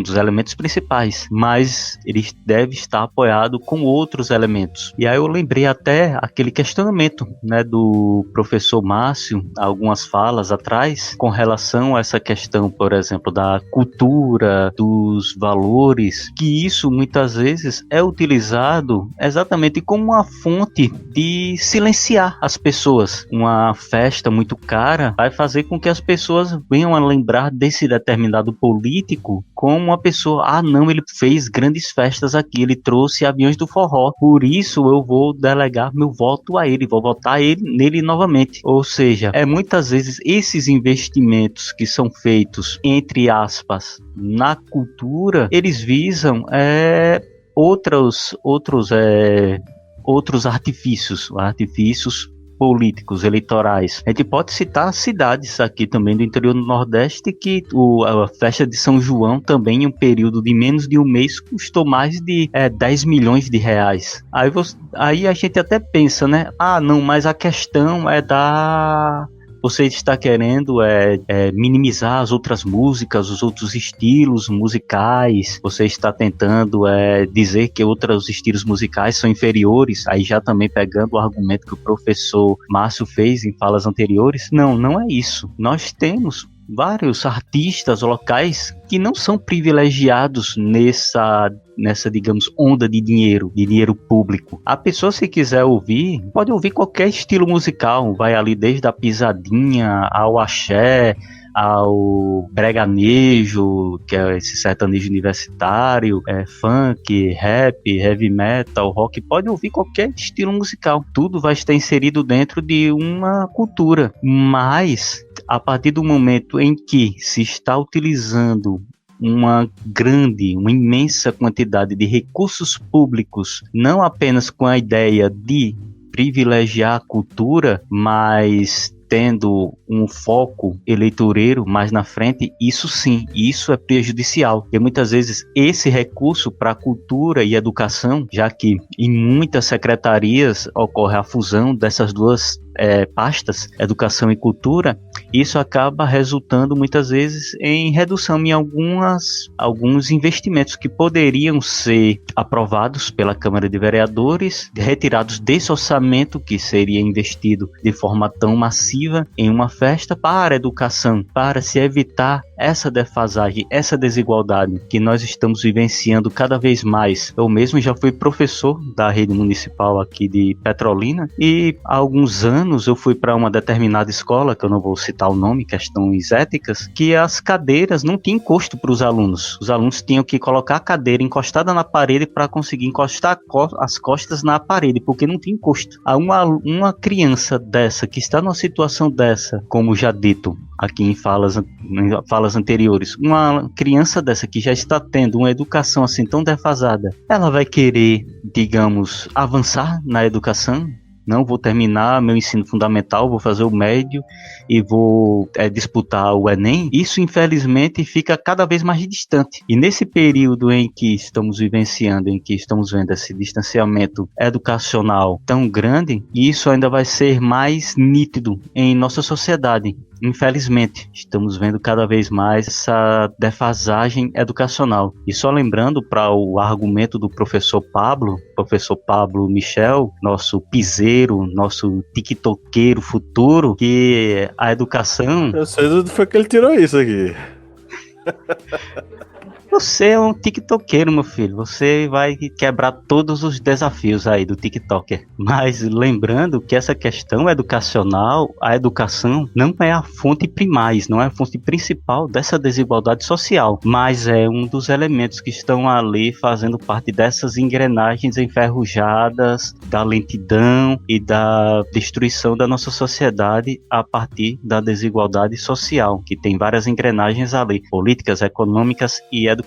principais, mas ele deve estar apoiado com outros elementos. E aí eu lembrei até aquele questionamento, né, do professor Márcio algumas falas atrás com relação a essa questão, por exemplo, da cultura, dos valores, que isso muitas vezes é utilizado exatamente como uma fonte de silenciar as pessoas. Uma festa muito cara vai fazer com que as pessoas venham a lembrar desse determinado político como uma pessoa, não, ele fez grandes festas aqui, ele trouxe aviões do forró, por isso eu vou delegar meu voto a ele, vou votar nele novamente. Ou seja, muitas vezes esses investimentos que são feitos, entre aspas, na cultura, eles visam outros artifícios políticos, eleitorais. A gente pode citar cidades aqui também do interior do Nordeste que a festa de São João também em um período de menos de um mês custou mais de 10 milhões de reais. Aí a gente até pensa, né? Não, mas a questão você está querendo minimizar as outras músicas, os outros estilos musicais, você está tentando dizer que outros estilos musicais são inferiores, aí já também pegando o argumento que o professor Márcio fez em falas anteriores. Não é isso. Nós temos vários artistas locais que não são privilegiados nessa, digamos, onda de dinheiro público. A pessoa, se quiser ouvir, pode ouvir qualquer estilo musical, vai ali desde a pisadinha ao axé, ao breganejo, que é esse sertanejo universitário, funk, rap, heavy metal, rock, pode ouvir qualquer estilo musical. Tudo vai estar inserido dentro de uma cultura, mas a partir do momento em que se está utilizando uma imensa quantidade de recursos públicos, não apenas com a ideia de privilegiar a cultura, mas tendo um foco eleitoreiro mais na frente, isso sim, isso é prejudicial. E muitas vezes esse recurso para cultura e educação, já que em muitas secretarias ocorre a fusão dessas duas pastas, educação e cultura, isso acaba resultando muitas vezes em redução em alguns investimentos que poderiam ser aprovados pela Câmara de Vereadores, retirados desse orçamento que seria investido de forma tão massiva em uma festa para a educação, para se evitar essa defasagem, essa desigualdade que nós estamos vivenciando cada vez mais. Eu mesmo já fui professor da rede municipal aqui de Petrolina e há alguns anos eu fui para uma determinada escola, que eu não vou citar o nome, questões éticas, que as cadeiras não tinham encosto para os alunos. Os alunos tinham que colocar a cadeira encostada na parede para conseguir encostar as costas na parede, porque não tinha encosto. Uma criança dessa, que está numa situação dessa, como já dito aqui em falas anteriores, uma criança dessa que já está tendo uma educação assim tão defasada, ela vai querer, digamos, avançar na educação? Não, vou terminar meu ensino fundamental, vou fazer o médio e vou disputar o Enem. Isso, infelizmente, fica cada vez mais distante. E nesse período em que estamos vivenciando, em que estamos vendo esse distanciamento educacional tão grande, isso ainda vai ser mais nítido em nossa sociedade. Infelizmente, estamos vendo cada vez mais essa defasagem educacional. E só lembrando para o argumento do professor Pablo Michel, nosso piseiro, nosso tiktokeiro futuro, que a educação... Eu sei de onde foi que ele tirou isso aqui. Você é um tiktokeiro, meu filho. Você vai quebrar todos os desafios aí do tiktoker. Mas lembrando que essa questão educacional, a educação não é a fonte primais, não é a fonte principal dessa desigualdade social, mas é um dos elementos que estão ali fazendo parte dessas engrenagens enferrujadas da lentidão e da destruição da nossa sociedade a partir da desigualdade social, que tem várias engrenagens ali, políticas, econômicas e educacionais.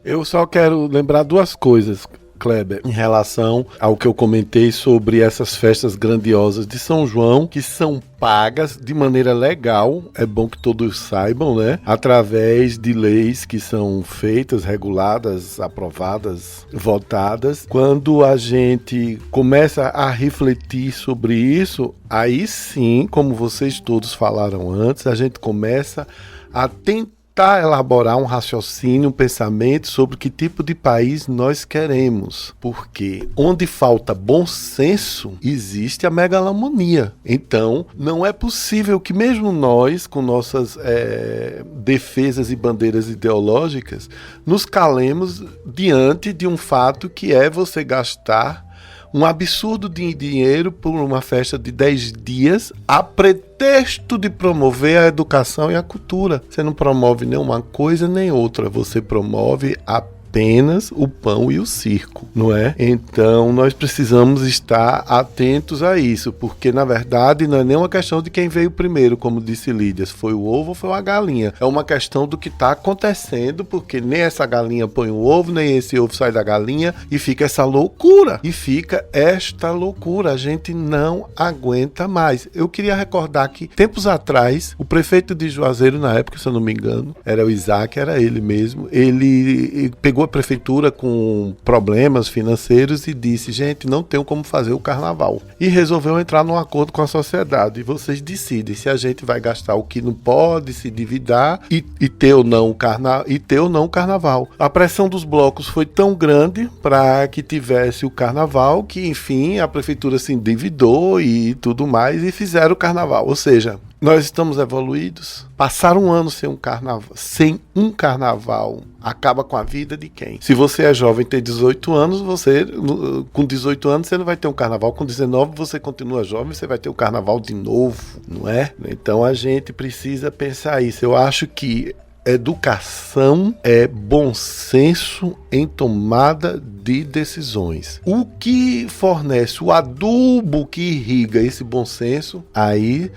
Eu só quero lembrar duas coisas, Kleber, em relação ao que eu comentei sobre essas festas grandiosas de São João, que são pagas de maneira legal, é bom que todos saibam, né? Através de leis que são feitas, reguladas, aprovadas, votadas. Quando a gente começa a refletir sobre isso, aí sim, como vocês todos falaram antes, a gente começa a tentar tentar elaborar um raciocínio, um pensamento sobre que tipo de país nós queremos. Porque onde falta bom senso, existe a megalomonia. Então, não é possível que mesmo nós, com nossas defesas e bandeiras ideológicas, nos calemos diante de um fato que é você gastar um absurdo de dinheiro por uma festa de 10 dias a pretexto de promover a educação e a cultura. Você não promove nenhuma coisa nem outra, você promove apenas o pão e o circo, não é? Então nós precisamos estar atentos a isso, porque na verdade não é nem uma questão de quem veio primeiro, como disse Lídia, se foi o ovo ou foi a galinha. É uma questão do que está acontecendo, porque nem essa galinha põe o ovo, nem esse ovo sai da galinha, e fica essa loucura. A gente não aguenta mais. Eu queria recordar que tempos atrás, o prefeito de Juazeiro, na época, se eu não me engano, era o Isaac, era ele mesmo, ele pegou a prefeitura com problemas financeiros e disse, gente, não tenho como fazer o carnaval. E resolveu entrar num acordo com a sociedade. E vocês decidem se a gente vai gastar o que não pode, se dividar e ter ou não o carnaval. A pressão dos blocos foi tão grande para que tivesse o carnaval que, enfim, a prefeitura se endividou e tudo mais e fizeram o carnaval. Ou seja, nós estamos evoluídos. Passar um ano sem um carnaval acaba com a vida de quem? Se você é jovem e tem 18 anos, com 18 anos você não vai ter um carnaval. Com 19 você continua jovem, você vai ter um carnaval de novo, não é? Então a gente precisa pensar isso. Eu acho que educação é bom senso em tomada de decisões. O que fornece o adubo que irriga esse bom senso, aí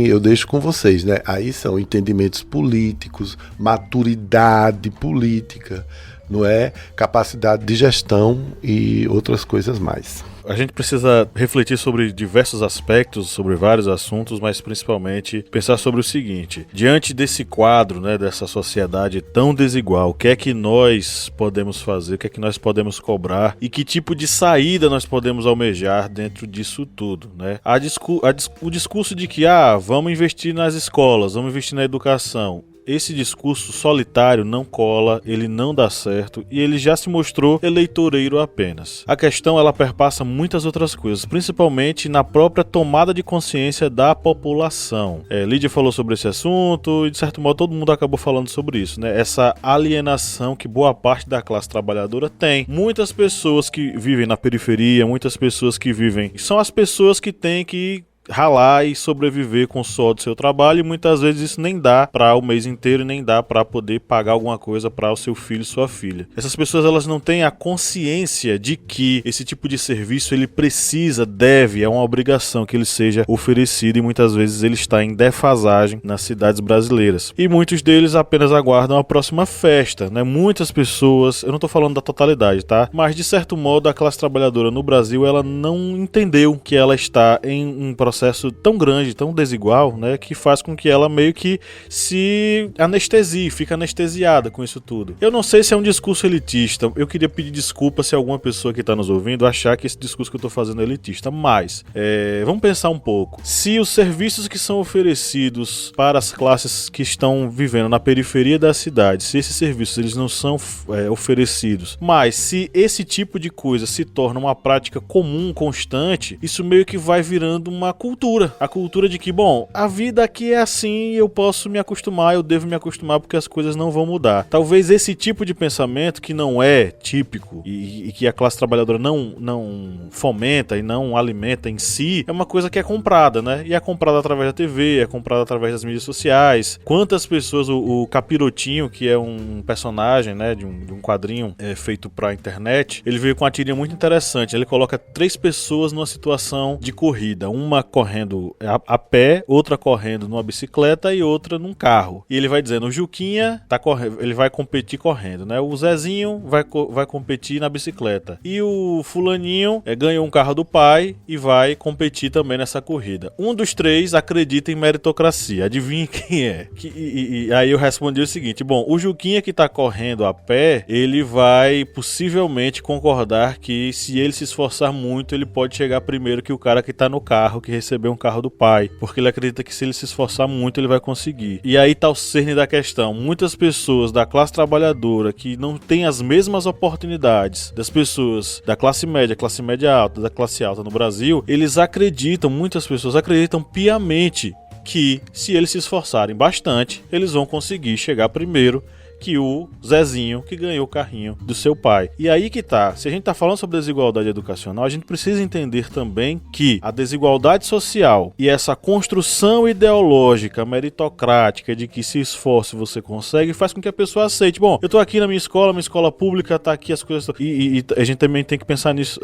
eu deixo com vocês, né? Aí são entendimentos políticos, maturidade política, não é? Capacidade de gestão e outras coisas mais. A gente precisa refletir sobre diversos aspectos, sobre vários assuntos, mas principalmente pensar sobre o seguinte: diante desse quadro, né, dessa sociedade tão desigual, o que é que nós podemos fazer, o que é que nós podemos cobrar e que tipo de saída nós podemos almejar dentro disso tudo, né? O discurso de que vamos investir nas escolas, vamos investir na educação. Esse discurso solitário não cola, ele não dá certo e ele já se mostrou eleitoreiro apenas. A questão ela perpassa muitas outras coisas, principalmente na própria tomada de consciência da população. Lídia falou sobre esse assunto e de certo modo todo mundo acabou falando sobre isso, né? Essa alienação que boa parte da classe trabalhadora tem. Muitas pessoas que vivem na periferia, muitas pessoas que vivem... São as pessoas que têm que ralar e sobreviver com o suor do seu trabalho, e muitas vezes isso nem dá para o mês inteiro, nem dá para poder pagar alguma coisa para o seu filho e sua filha. Essas pessoas elas não têm a consciência de que esse tipo de serviço ele é uma obrigação que ele seja oferecido, e muitas vezes ele está em defasagem nas cidades brasileiras. E muitos deles apenas aguardam a próxima festa, né? Muitas pessoas, eu não estou falando da totalidade, tá? Mas de certo modo a classe trabalhadora no Brasil ela não entendeu que ela está em um processo tão grande, tão desigual, né, que faz com que ela meio que se anestesie, fica anestesiada com isso tudo. Eu não sei se é um discurso elitista, eu queria pedir desculpa se alguma pessoa que está nos ouvindo achar que esse discurso que eu estou fazendo é elitista, mas vamos pensar um pouco. Se os serviços que são oferecidos para as classes que estão vivendo na periferia da cidade, se esses serviços eles não são oferecidos, mas se esse tipo de coisa se torna uma prática comum, constante, isso meio que vai virando uma cultura. A cultura de que, bom, a vida aqui é assim, eu posso me acostumar, eu devo me acostumar porque as coisas não vão mudar. Talvez esse tipo de pensamento que não é típico e que a classe trabalhadora não fomenta e não alimenta em si, é uma coisa que é comprada, né? E é comprada através da TV, é comprada através das mídias sociais. Quantas pessoas, o Capirotinho, que é um personagem, né, de um quadrinho feito pra internet, ele veio com uma tirinha muito interessante. Ele coloca 3 pessoas numa situação de corrida, uma correndo a pé, outra correndo numa bicicleta e outra num carro. E ele vai dizendo, o Juquinha ele vai competir correndo, né? O Zezinho vai competir na bicicleta. E o fulaninho ganhou um carro do pai e vai competir também nessa corrida. Um dos 3 acredita em meritocracia. Adivinha quem é? Aí eu respondi o seguinte, bom, o Juquinha que tá correndo a pé, ele vai possivelmente concordar que se ele se esforçar muito, ele pode chegar primeiro que o cara que tá no carro, que receber um carro do pai, porque ele acredita que se ele se esforçar muito, ele vai conseguir. E aí tá o cerne da questão. Muitas pessoas da classe trabalhadora que não têm as mesmas oportunidades das pessoas da classe média alta, da classe alta no Brasil, muitas pessoas acreditam piamente que se eles se esforçarem bastante, eles vão conseguir chegar primeiro que o Zezinho que ganhou o carrinho do seu pai. E aí que tá, se a gente tá falando sobre desigualdade educacional, a gente precisa entender também que a desigualdade social e essa construção ideológica, meritocrática, de que se esforce você consegue, faz com que a pessoa aceite. Bom, eu tô aqui na minha escola pública tá aqui as coisas... E a gente também tem que pensar nisso,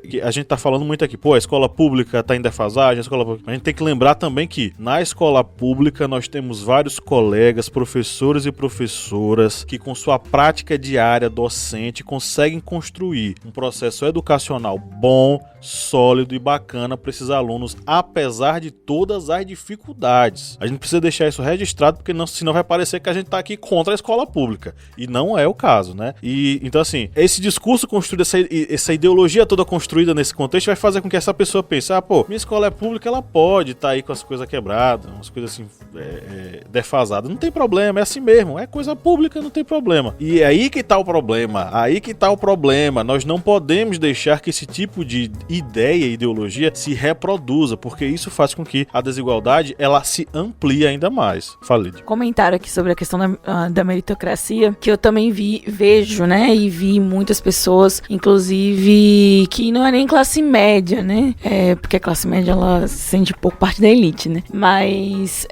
que a gente tá falando muito aqui, a escola pública tá em defasagem, a gente tem que lembrar também que na escola pública nós temos vários colegas, professores e professoras que com sua prática diária docente conseguem construir um processo educacional bom, sólido e bacana para esses alunos, apesar de todas as dificuldades. A gente precisa deixar isso registrado, porque senão vai parecer que a gente está aqui contra a escola pública, e não é o caso, né? E então assim, esse discurso construído, essa ideologia toda construída nesse contexto vai fazer com que essa pessoa pense, minha escola é pública, ela pode estar aí com as coisas quebradas, umas coisas assim defasadas, não tem problema, é assim mesmo, é coisa pública, não tem problema. E é aí que tá o problema, nós não podemos deixar que esse tipo de ideia e ideologia se reproduza, porque isso faz com que a desigualdade, ela se amplie ainda mais. Fale. Comentário aqui sobre a questão da meritocracia, que eu também vejo, né, e vi muitas pessoas, inclusive, que não é nem classe média, né, porque a classe média, ela se sente pouco parte da elite, né, mas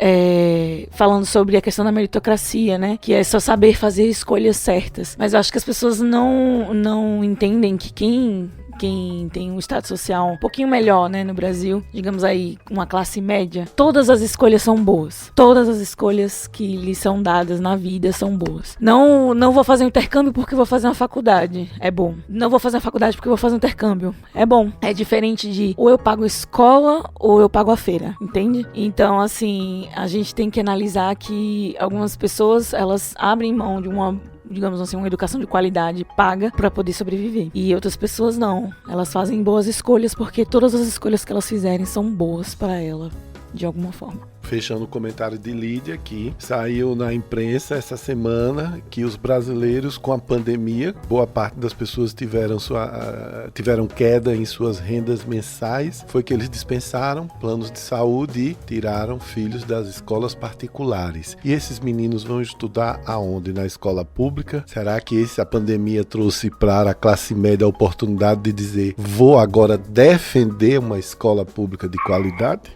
falando sobre a questão da meritocracia, né, que é só saber fazer escolhas certas, mas eu acho que as pessoas não entendem que quem tem um estado social um pouquinho melhor, né, no Brasil, digamos aí, uma classe média, todas as escolhas são boas. Todas as escolhas que lhes são dadas na vida são boas. Não vou fazer um intercâmbio porque vou fazer uma faculdade. É bom. Não vou fazer uma faculdade porque vou fazer um intercâmbio. É bom. É diferente de ou eu pago escola ou eu pago a feira, entende? Então, assim, a gente tem que analisar que algumas pessoas, elas abrem mão de uma, digamos assim, uma educação de qualidade paga para poder sobreviver. E outras pessoas não. Elas fazem boas escolhas porque todas as escolhas que elas fizerem são boas para ela, de alguma forma. Fechando o comentário de Lídia aqui, saiu na imprensa essa semana que os brasileiros, com a pandemia, boa parte das pessoas tiveram queda em suas rendas mensais, foi que eles dispensaram planos de saúde e tiraram filhos das escolas particulares. E esses meninos vão estudar aonde? Na escola pública? Será que a pandemia trouxe para a classe média a oportunidade de dizer, vou agora defender uma escola pública de qualidade?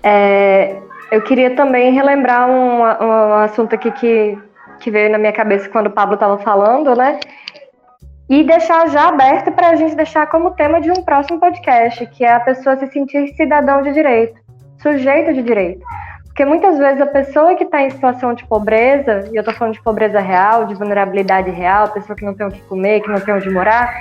Eu queria também relembrar um assunto aqui que veio na minha cabeça quando o Pablo estava falando, né? E deixar já aberto para a gente deixar como tema de um próximo podcast, que é a pessoa se sentir cidadão de direito, sujeito de direito. Porque muitas vezes a pessoa que está em situação de pobreza, e eu estou falando de pobreza real, de vulnerabilidade real, pessoa que não tem o que comer, que não tem onde morar,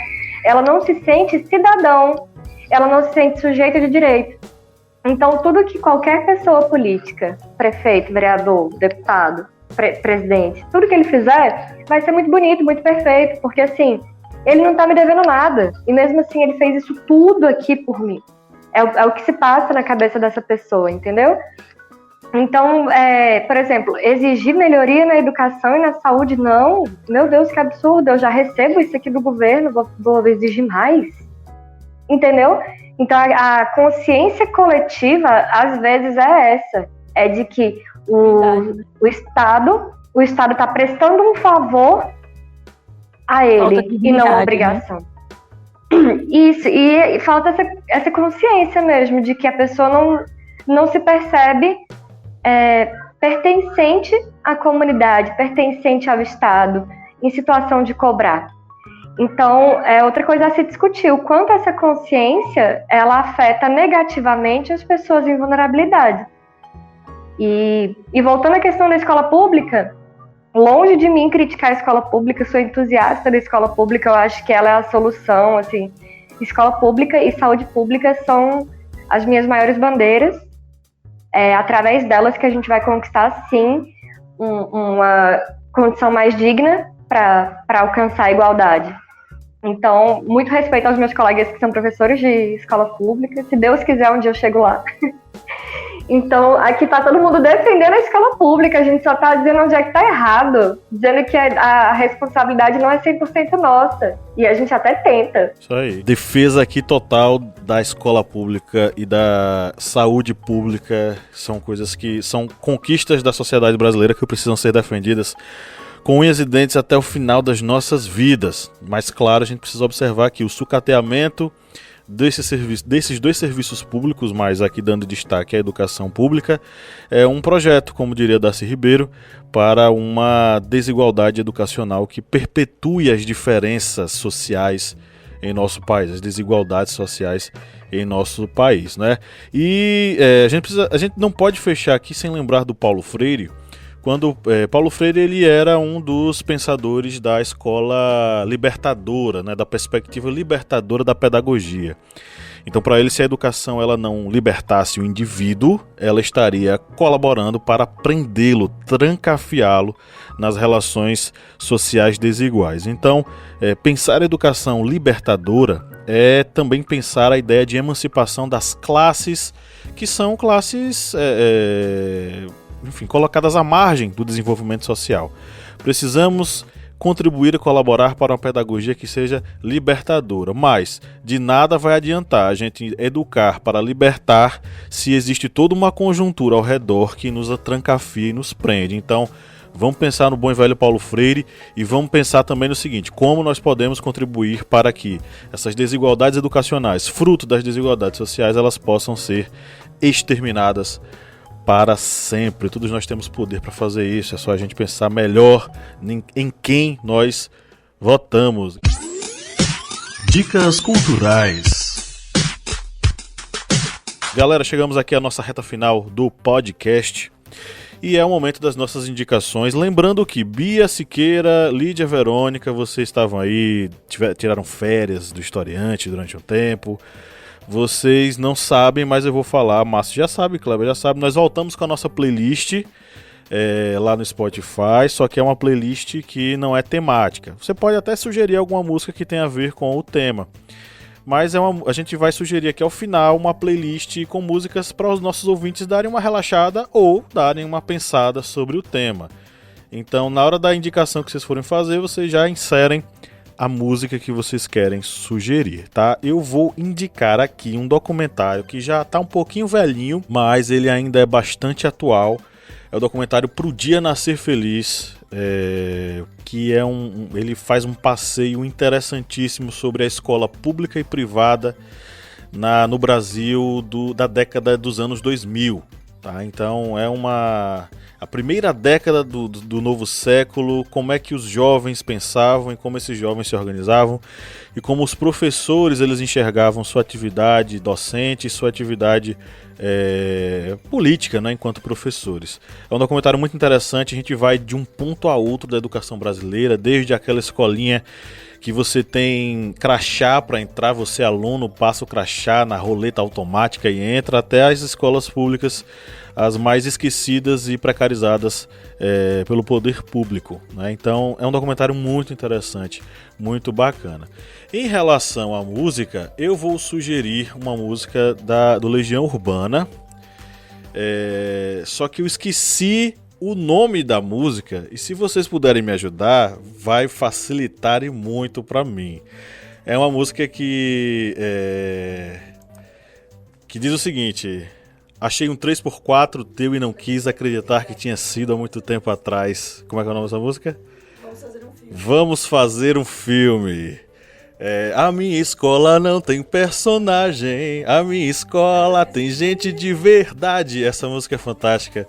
ela não se sente cidadão, ela não se sente sujeito de direito. Então, tudo que qualquer pessoa política, prefeito, vereador, deputado, presidente, tudo que ele fizer vai ser muito bonito, muito perfeito, porque assim, ele não tá me devendo nada, e mesmo assim ele fez isso tudo aqui por mim. É o que se passa na cabeça dessa pessoa, entendeu? Então, por exemplo, exigir melhoria na educação e na saúde, não, meu Deus, que absurdo, eu já recebo isso aqui do governo, vou exigir mais, entendeu? Então, a consciência coletiva, às vezes, é essa. É de que o Estado está prestando um favor a ele e não uma obrigação. Né? Isso, e falta essa consciência mesmo de que a pessoa não se percebe pertencente à comunidade, pertencente ao Estado, em situação de cobrar. Então, outra coisa a se discutir, o quanto essa consciência, ela afeta negativamente as pessoas em vulnerabilidade. E voltando à questão da escola pública, longe de mim criticar a escola pública, sou entusiasta da escola pública, eu acho que ela é a solução, assim, escola pública e saúde pública são as minhas maiores bandeiras, através delas que a gente vai conquistar, sim, uma condição mais digna para alcançar a igualdade. Então, muito respeito aos meus colegas que são professores de escola pública. Se Deus quiser, um dia eu chego lá. Então, aqui tá todo mundo defendendo a escola pública, a gente só tá dizendo onde é que tá errado, dizendo que a responsabilidade não é 100% nossa, e a gente até tenta. Isso aí. Defesa aqui total da escola pública e da saúde pública são coisas que são conquistas da sociedade brasileira que precisam ser defendidas com unhas e dentes até o final das nossas vidas. Mas, claro, a gente precisa observar que o sucateamento desses dois serviços públicos, mas aqui dando destaque à educação pública, é um projeto, como diria Darcy Ribeiro, para uma desigualdade educacional que perpetue as diferenças sociais em nosso país, as desigualdades sociais em nosso país, né? E a gente não pode fechar aqui sem lembrar do Paulo Freire, quando Paulo Freire ele era um dos pensadores da escola libertadora, né, da perspectiva libertadora da pedagogia. Então, para ele, se a educação ela não libertasse o indivíduo, ela estaria colaborando para prendê-lo, trancafiá-lo nas relações sociais desiguais. Então, pensar a educação libertadora é também pensar a ideia de emancipação das classes, que são classes enfim, colocadas à margem do desenvolvimento social. Precisamos contribuir e colaborar para uma pedagogia que seja libertadora, mas de nada vai adiantar a gente educar para libertar se existe toda uma conjuntura ao redor que nos trancafia e nos prende. Então, vamos pensar no bom e velho Paulo Freire e vamos pensar também no seguinte: como nós podemos contribuir para que essas desigualdades educacionais, fruto das desigualdades sociais, elas possam ser exterminadas para sempre. Todos nós temos poder para fazer isso, é só a gente pensar melhor em quem nós votamos. Dicas culturais. Galera, chegamos aqui à nossa reta final do podcast e é o momento das nossas indicações. Lembrando que Bia Siqueira, Lídia Verônica, vocês estavam aí, tiraram férias do historiante durante um tempo. Vocês não sabem, mas eu vou falar. Márcio já sabe, Kleber já sabe. Nós voltamos com a nossa playlist lá no Spotify, só que é uma playlist que não é temática. Você pode até sugerir alguma música que tenha a ver com o tema, mas a gente vai sugerir aqui ao final uma playlist com músicas para os nossos ouvintes darem uma relaxada ou darem uma pensada sobre o tema. Então, na hora da indicação que vocês forem fazer, vocês já inserem a música que vocês querem sugerir, tá? Eu vou indicar aqui um documentário que já tá um pouquinho velhinho, mas ele ainda é bastante atual. É o documentário Pro Dia Nascer Feliz, que ele faz um passeio interessantíssimo sobre a escola pública e privada no Brasil da década dos anos 2000. Tá? Então a primeira década do novo século, como é que os jovens pensavam e como esses jovens se organizavam e como os professores eles enxergavam sua atividade docente e sua atividade política, né, enquanto professores. É um documentário muito interessante, a gente vai de um ponto a outro da educação brasileira, desde aquela escolinha que você tem crachá para entrar, você aluno passa o crachá na roleta automática e entra, até as escolas públicas, as mais esquecidas e precarizadas pelo poder público, né? Então é um documentário muito interessante, muito bacana. Em relação à música, eu vou sugerir uma música do Legião Urbana, só que eu esqueci o nome da música, e se vocês puderem me ajudar, vai facilitar e muito para mim. É uma música que diz o seguinte: achei um 3x4 teu e não quis acreditar que tinha sido há muito tempo atrás. Como é que é o nome dessa música? Vamos fazer um filme. Vamos fazer um filme. A minha escola não tem personagem, a minha escola tem gente de verdade. Essa música é fantástica.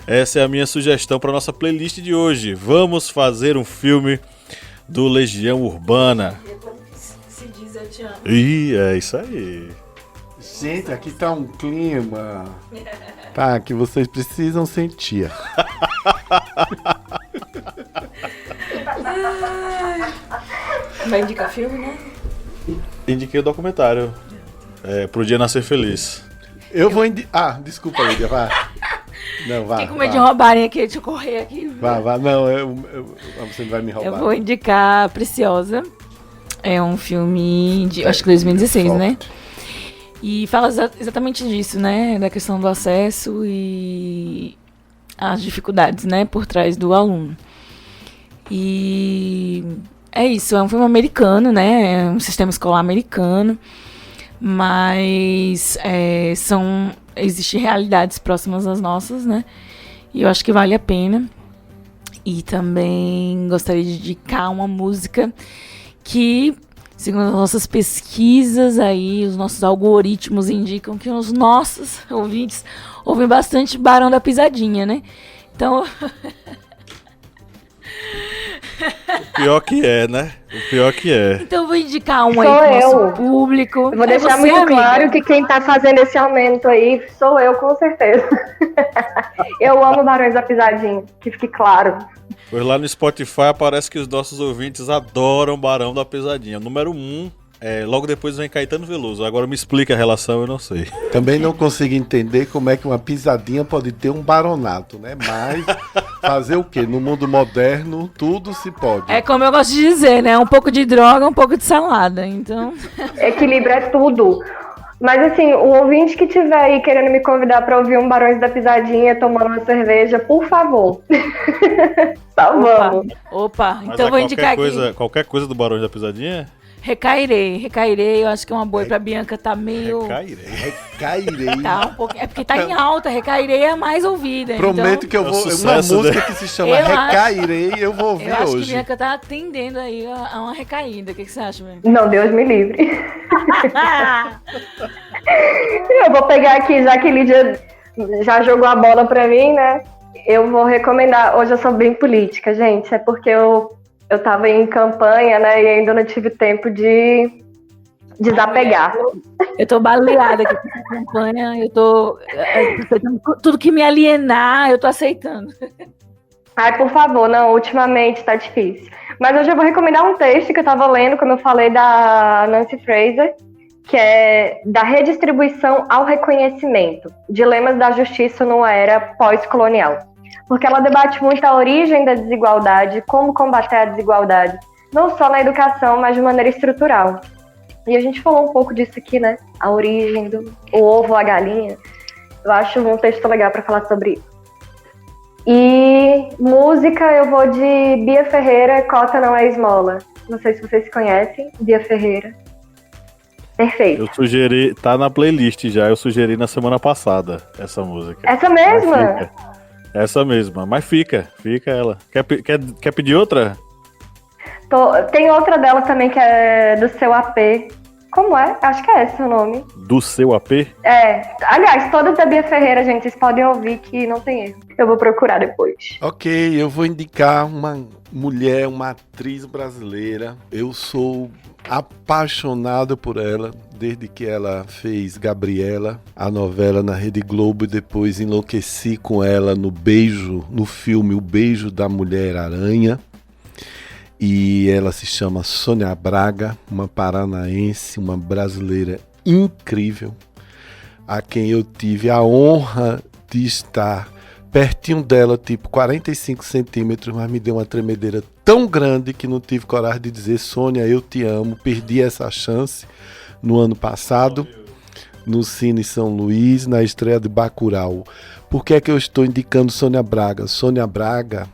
Essa é a minha sugestão para nossa playlist de hoje. Vamos fazer um filme do Legião Urbana. E como se diz eu te amo. Ih, é isso aí. Gente, aqui tá um clima. Tá, que vocês precisam sentir. Vai indicar filme, né? Indiquei o documentário. Pro Dia Nascer Feliz. Eu vou desculpa, Lídia, vá. Não, vá. Fiquei com medo de roubarem aqui, deixa eu correr aqui. Vá. Não, você não vai me roubar. Eu vou indicar Preciosa, É um filme de, acho que 2016, né? E fala exatamente disso, né? Da questão do acesso e as dificuldades, né? Por trás do aluno. E é isso, é um filme americano, né? É um sistema escolar americano. Mas existem realidades próximas às nossas, né? E eu acho que vale a pena. E também gostaria de indicar uma música que, segundo as nossas pesquisas aí, os nossos algoritmos indicam que os nossos ouvintes ouvem bastante Barão da Pisadinha, né? Então... O pior que é, né? O pior que é. Então eu vou indicar um Sou aí pro eu. nosso público. Eu vou deixar você, muito amiga? claro que quem tá fazendo esse aumento aí sou eu, com certeza. Eu amo Barões da Pisadinha, que fique claro. Pois lá no Spotify aparece que os nossos ouvintes adoram Barão da Pisadinha. Número 1, logo depois vem Caetano Veloso. Agora me explica a relação, eu não sei. Também não consigo entender como é que uma pisadinha pode ter um baronato, né? Mas fazer o quê? No mundo moderno, tudo se pode. É como eu gosto de dizer, né? Um pouco de droga, um pouco de salada. Então, Equilíbrio é tudo. Mas assim, o ouvinte que tiver aí querendo me convidar pra ouvir um Barões da Pisadinha tomando uma cerveja, por favor. Tá, vamos. opa. Mas Então eu vou indicar aqui. Qualquer coisa do Barão da Pisadinha? Recairei, eu acho que é uma boa. E pra Bianca tá meio... Recairei. Tá um pouquinho... É porque tá em alta, Recairei é a mais ouvida. Prometo então, que eu vou. É um Uma sucesso, música né? que se chama Eu Recairei, eu vou ouvir eu acho que hoje. Bianca tá atendendo aí a uma recaída. O que você acha, Bianca? Não, Deus me livre. Eu vou pegar aqui, já que Lídia já jogou a bola pra mim, né? Eu vou recomendar. Hoje eu sou bem política, gente. É porque eu tava em campanha, né? E ainda não tive tempo de desapegar. Eu tô baleada aqui com essa campanha. Eu tô aceitando tudo que me alienar, eu tô aceitando. Ai, por favor, não, ultimamente tá difícil. Mas hoje eu vou recomendar um texto que eu tava lendo, como eu falei, da Nancy Fraser, que é da redistribuição ao reconhecimento, dilemas da justiça numa era pós-colonial. Porque ela debate muito a origem da desigualdade, como combater a desigualdade, não só na educação, mas de maneira estrutural. E a gente falou um pouco disso aqui, né? A origem do ovo, a galinha. Eu acho um texto legal para falar sobre isso. E música, eu vou de Bia Ferreira, Cota Não É Esmola. Não sei se vocês conhecem, Bia Ferreira. Perfeito. Eu sugeri, tá na playlist já, eu sugeri na semana passada essa música. Essa mesma? Essa mesma, mas fica ela. Quer pedir outra? Tem outra dela também que é do Seu AP. Como é? Acho que é esse o nome. Do Seu AP? É. Aliás, todas da Bia Ferreira, gente, vocês podem ouvir que não tem erro. Eu vou procurar depois. Ok, eu vou indicar uma mulher, uma atriz brasileira. Eu sou apaixonado por ela, desde que ela fez Gabriela, a novela na Rede Globo, e depois enlouqueci com ela no filme O Beijo da Mulher-Aranha. E ela se chama Sônia Braga, uma paranaense, uma brasileira incrível, a quem eu tive a honra de estar pertinho dela, tipo 45 centímetros, mas me deu uma tremedeira tão grande que não tive coragem de dizer: Sônia, eu te amo. Perdi essa chance no ano passado, no Cine São Luís, na estreia de Bacurau. Por que é que eu estou indicando Sônia Braga? Sônia Braga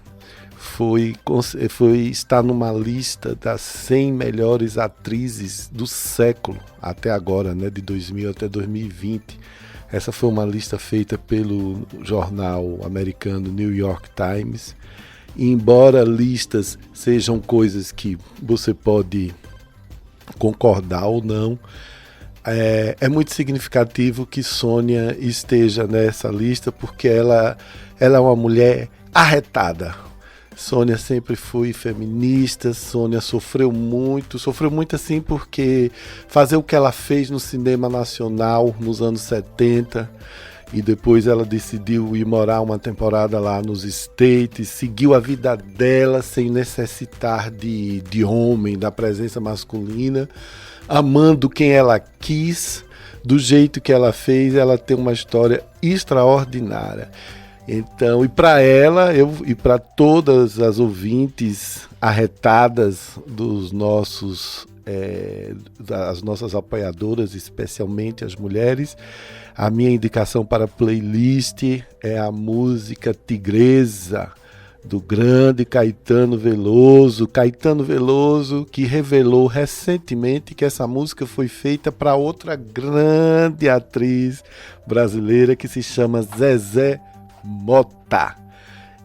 está numa lista das 100 melhores atrizes do século, até agora, né, de 2000 até 2020. Essa foi uma lista feita pelo jornal americano New York Times. E embora listas sejam coisas que você pode concordar ou não, é muito significativo que Sônia esteja nessa lista, porque ela é uma mulher arretada. Sônia sempre foi feminista, Sônia sofreu muito assim, porque fazer o que ela fez no cinema nacional nos anos 70, e depois ela decidiu ir morar uma temporada lá nos States, seguiu a vida dela sem necessitar de homem, da presença masculina, amando quem ela quis, do jeito que ela fez. Ela tem uma história extraordinária. Então, e para ela, e para todas as ouvintes arretadas dos nossos as nossas apoiadoras, especialmente as mulheres. A minha indicação para a playlist é a música Tigresa, do grande Caetano Veloso. Caetano Veloso, que revelou recentemente que essa música foi feita para outra grande atriz brasileira que se chama Zezé Mota.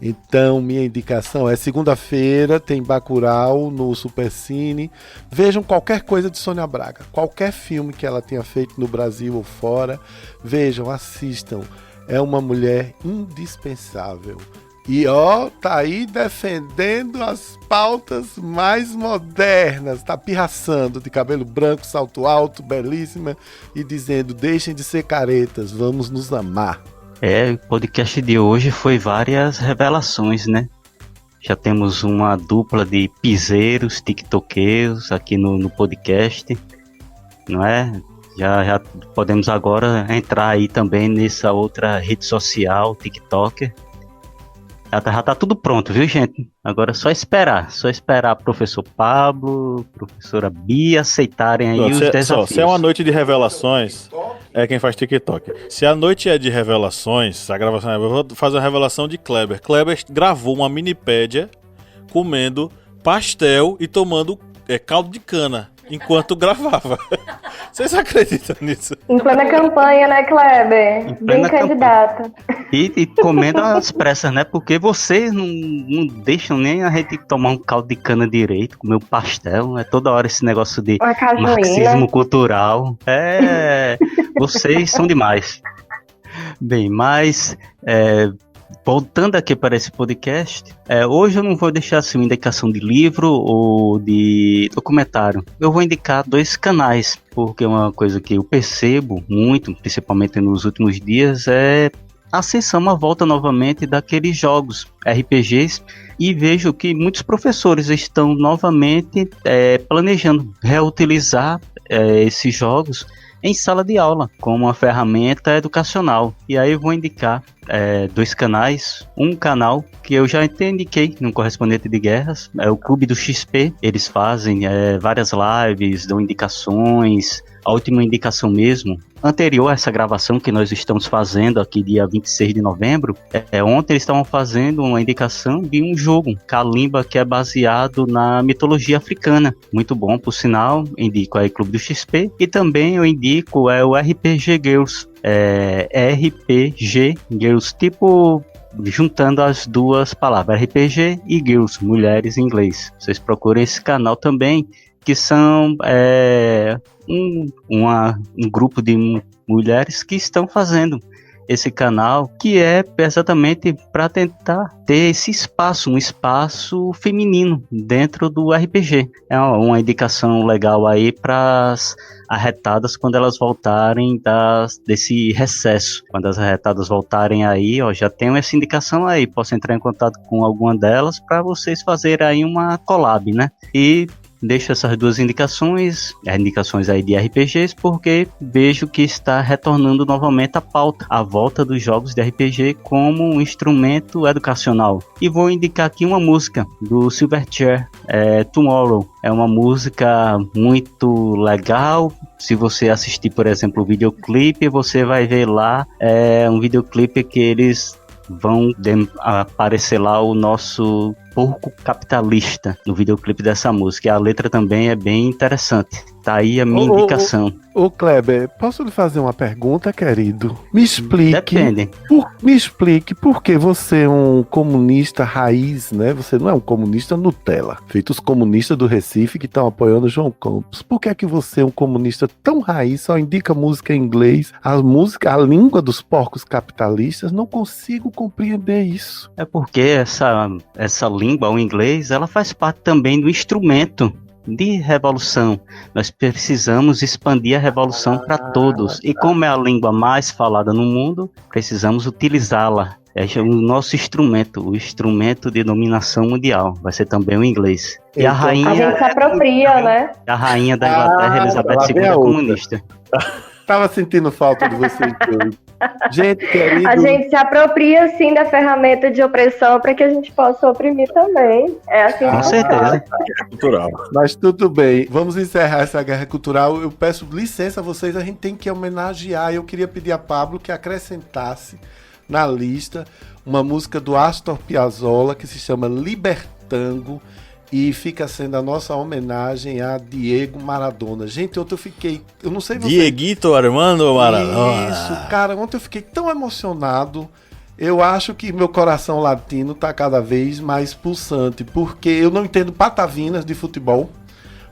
Então, minha indicação é segunda-feira, tem Bacurau no Supercine. Vejam qualquer coisa de Sônia Braga, qualquer filme que ela tenha feito no Brasil ou fora. Vejam, assistam. É uma mulher indispensável. E tá aí defendendo as pautas mais modernas, tá pirraçando de cabelo branco, salto alto, belíssima, e dizendo, deixem de ser caretas, vamos nos amar. O podcast de hoje foi várias revelações, né? Já temos uma dupla de piseiros, tiktokeiros aqui no podcast, não é? Já podemos agora entrar aí também nessa outra rede social, TikToker. Já tá tudo pronto, viu, gente? Agora é só esperar professor Pablo, professora Bia aceitarem aí os desafios. Se é uma noite de revelações, é quem faz TikTok. Se a noite é de revelações, a gravação eu vou fazer uma revelação de Kleber. Kleber gravou uma minipédia comendo pastel e tomando caldo de cana enquanto gravava. Vocês acreditam nisso? Em plena campanha, né, Kleber? Bem candidato. E comendo às pressas, né? Porque vocês não deixam nem a gente tomar um caldo de cana direito, comer um pastel. É toda hora esse negócio de marxismo cultural. Vocês são demais. Bem, mas voltando aqui para esse podcast, hoje eu não vou deixar assim uma indicação de livro ou de documentário. Eu vou indicar 2 canais, porque uma coisa que eu percebo muito, principalmente nos últimos dias, é a ascensão, a volta novamente daqueles jogos RPGs, e vejo que muitos professores estão novamente planejando reutilizar esses jogos em sala de aula, como uma ferramenta educacional. E aí eu vou indicar 2 canais. Um canal que eu já indiquei no Correspondente de Guerras, é o Clube do XP. Eles fazem várias lives, dão indicações. A última indicação mesmo, anterior a essa gravação que nós estamos fazendo aqui dia 26 de novembro, ontem eles estavam fazendo uma indicação de um jogo, Kalimba, que é baseado na mitologia africana. Muito bom, por sinal. Indico aí Clube do XP. E também eu indico o RPG Girls. RPG Girls, tipo juntando as duas palavras, RPG e Girls, mulheres em inglês. Vocês procurem esse canal também, que são um grupo de mulheres que estão fazendo esse canal, que é exatamente para tentar ter esse espaço, um espaço feminino dentro do RPG. É uma indicação legal aí para as arretadas quando elas voltarem desse recesso. Quando as arretadas voltarem aí, já tenho essa indicação aí, posso entrar em contato com alguma delas para vocês fazerem aí uma collab, né? E deixo essas 2 indicações aí de RPGs, porque vejo que está retornando novamente a pauta, a volta dos jogos de RPG como um instrumento educacional. E vou indicar aqui uma música do Silverchair, Tomorrow. É uma música muito legal. Se você assistir, por exemplo, o videoclipe, você vai ver lá um videoclipe que eles vão aparecer lá o nosso porco capitalista no videoclipe dessa música. E a letra também é bem interessante. Tá aí a minha indicação. Kleber, posso lhe fazer uma pergunta, querido? Me explique. Depende. Me explique por que você é um comunista raiz, né? Você não é um comunista Nutella, feito os comunistas do Recife que estão apoiando João Campos. Por que é que você é um comunista tão raiz, só indica música em inglês, a língua dos porcos capitalistas? Não consigo compreender isso. É porque essa língua, o inglês, ela faz parte também do instrumento de revolução. Nós precisamos expandir a revolução para todos. E como é a língua mais falada no mundo, precisamos utilizá-la. É o nosso instrumento, o instrumento de dominação mundial. Vai ser também o inglês. E a rainha... A gente se apropria, né? A rainha da Inglaterra, Elizabeth II, é comunista. Tava sentindo falta de vocês dois. Gente, querido... A gente se apropria, assim, da ferramenta de opressão para que a gente possa oprimir também. É assim Com que certeza. Cultural. Mas tudo bem, vamos encerrar essa guerra cultural. Eu peço licença a vocês, a gente tem que homenagear. Eu queria pedir a Pablo que acrescentasse na lista uma música do Astor Piazzolla que se chama Libertango e fica sendo a nossa homenagem a Diego Maradona. Gente, ontem eu fiquei... Eu não sei você... Dieguito Armando Maradona. Isso, cara, ontem eu fiquei tão emocionado. Eu acho que meu coração latino tá cada vez mais pulsante, porque eu não entendo patavinas de futebol.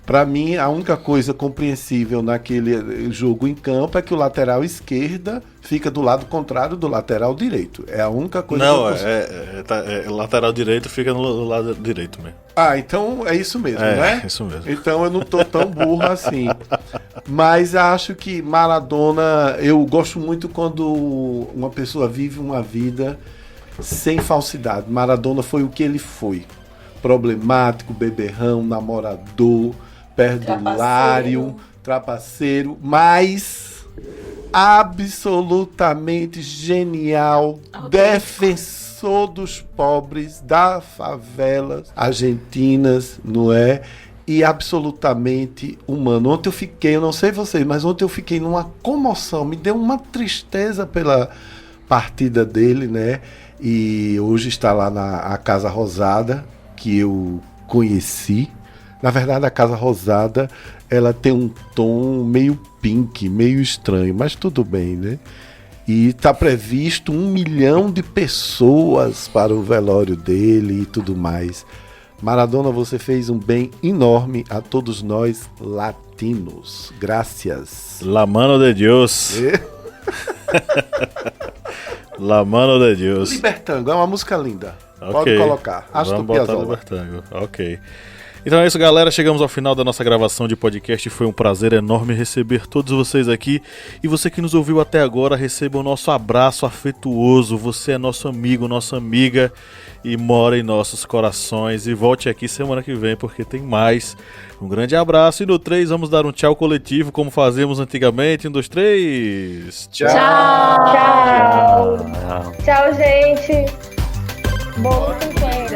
Pra mim, a única coisa compreensível naquele jogo em campo é que o lateral esquerda fica do lado contrário do lateral direito. É a única coisa que eu Não, consigo. lateral direito fica no lado direito mesmo. Ah, então é isso mesmo, né? Isso mesmo. Então eu não tô tão burro assim. Mas acho que Maradona, eu gosto muito quando uma pessoa vive uma vida sem falsidade. Maradona foi o que ele foi. Problemático, beberrão, namorador, perdulário, trapaceiro, mas absolutamente genial, defensor dos pobres, das favelas argentinas, não é? E absolutamente humano. Ontem eu fiquei, eu não sei vocês, mas ontem eu fiquei numa comoção, me deu uma tristeza pela partida dele, né? E hoje está lá na Casa Rosada, que eu conheci. Na verdade, a Casa Rosada, ela tem um tom meio pink, meio estranho, mas tudo bem, né? E está previsto 1 milhão de pessoas para o velório dele e tudo mais. Maradona, você fez um bem enorme a todos nós latinos. Gracias. La mano de Deus. La mano de Deus. Libertango, é uma música linda. Ok. Pode colocar. Astor Vamos botar Piazzolla. Libertango. Ok. Então é isso, galera. Chegamos ao final da nossa gravação de podcast. Foi um prazer enorme receber todos vocês aqui. E você que nos ouviu até agora, receba o nosso abraço afetuoso. Você é nosso amigo, nossa amiga e mora em nossos corações. E volte aqui semana que vem porque tem mais. Um grande abraço. E no 3 vamos dar um tchau coletivo como fazíamos antigamente. 1, 2, 3. Tchau. Tchau. Tchau, gente. Bom 50.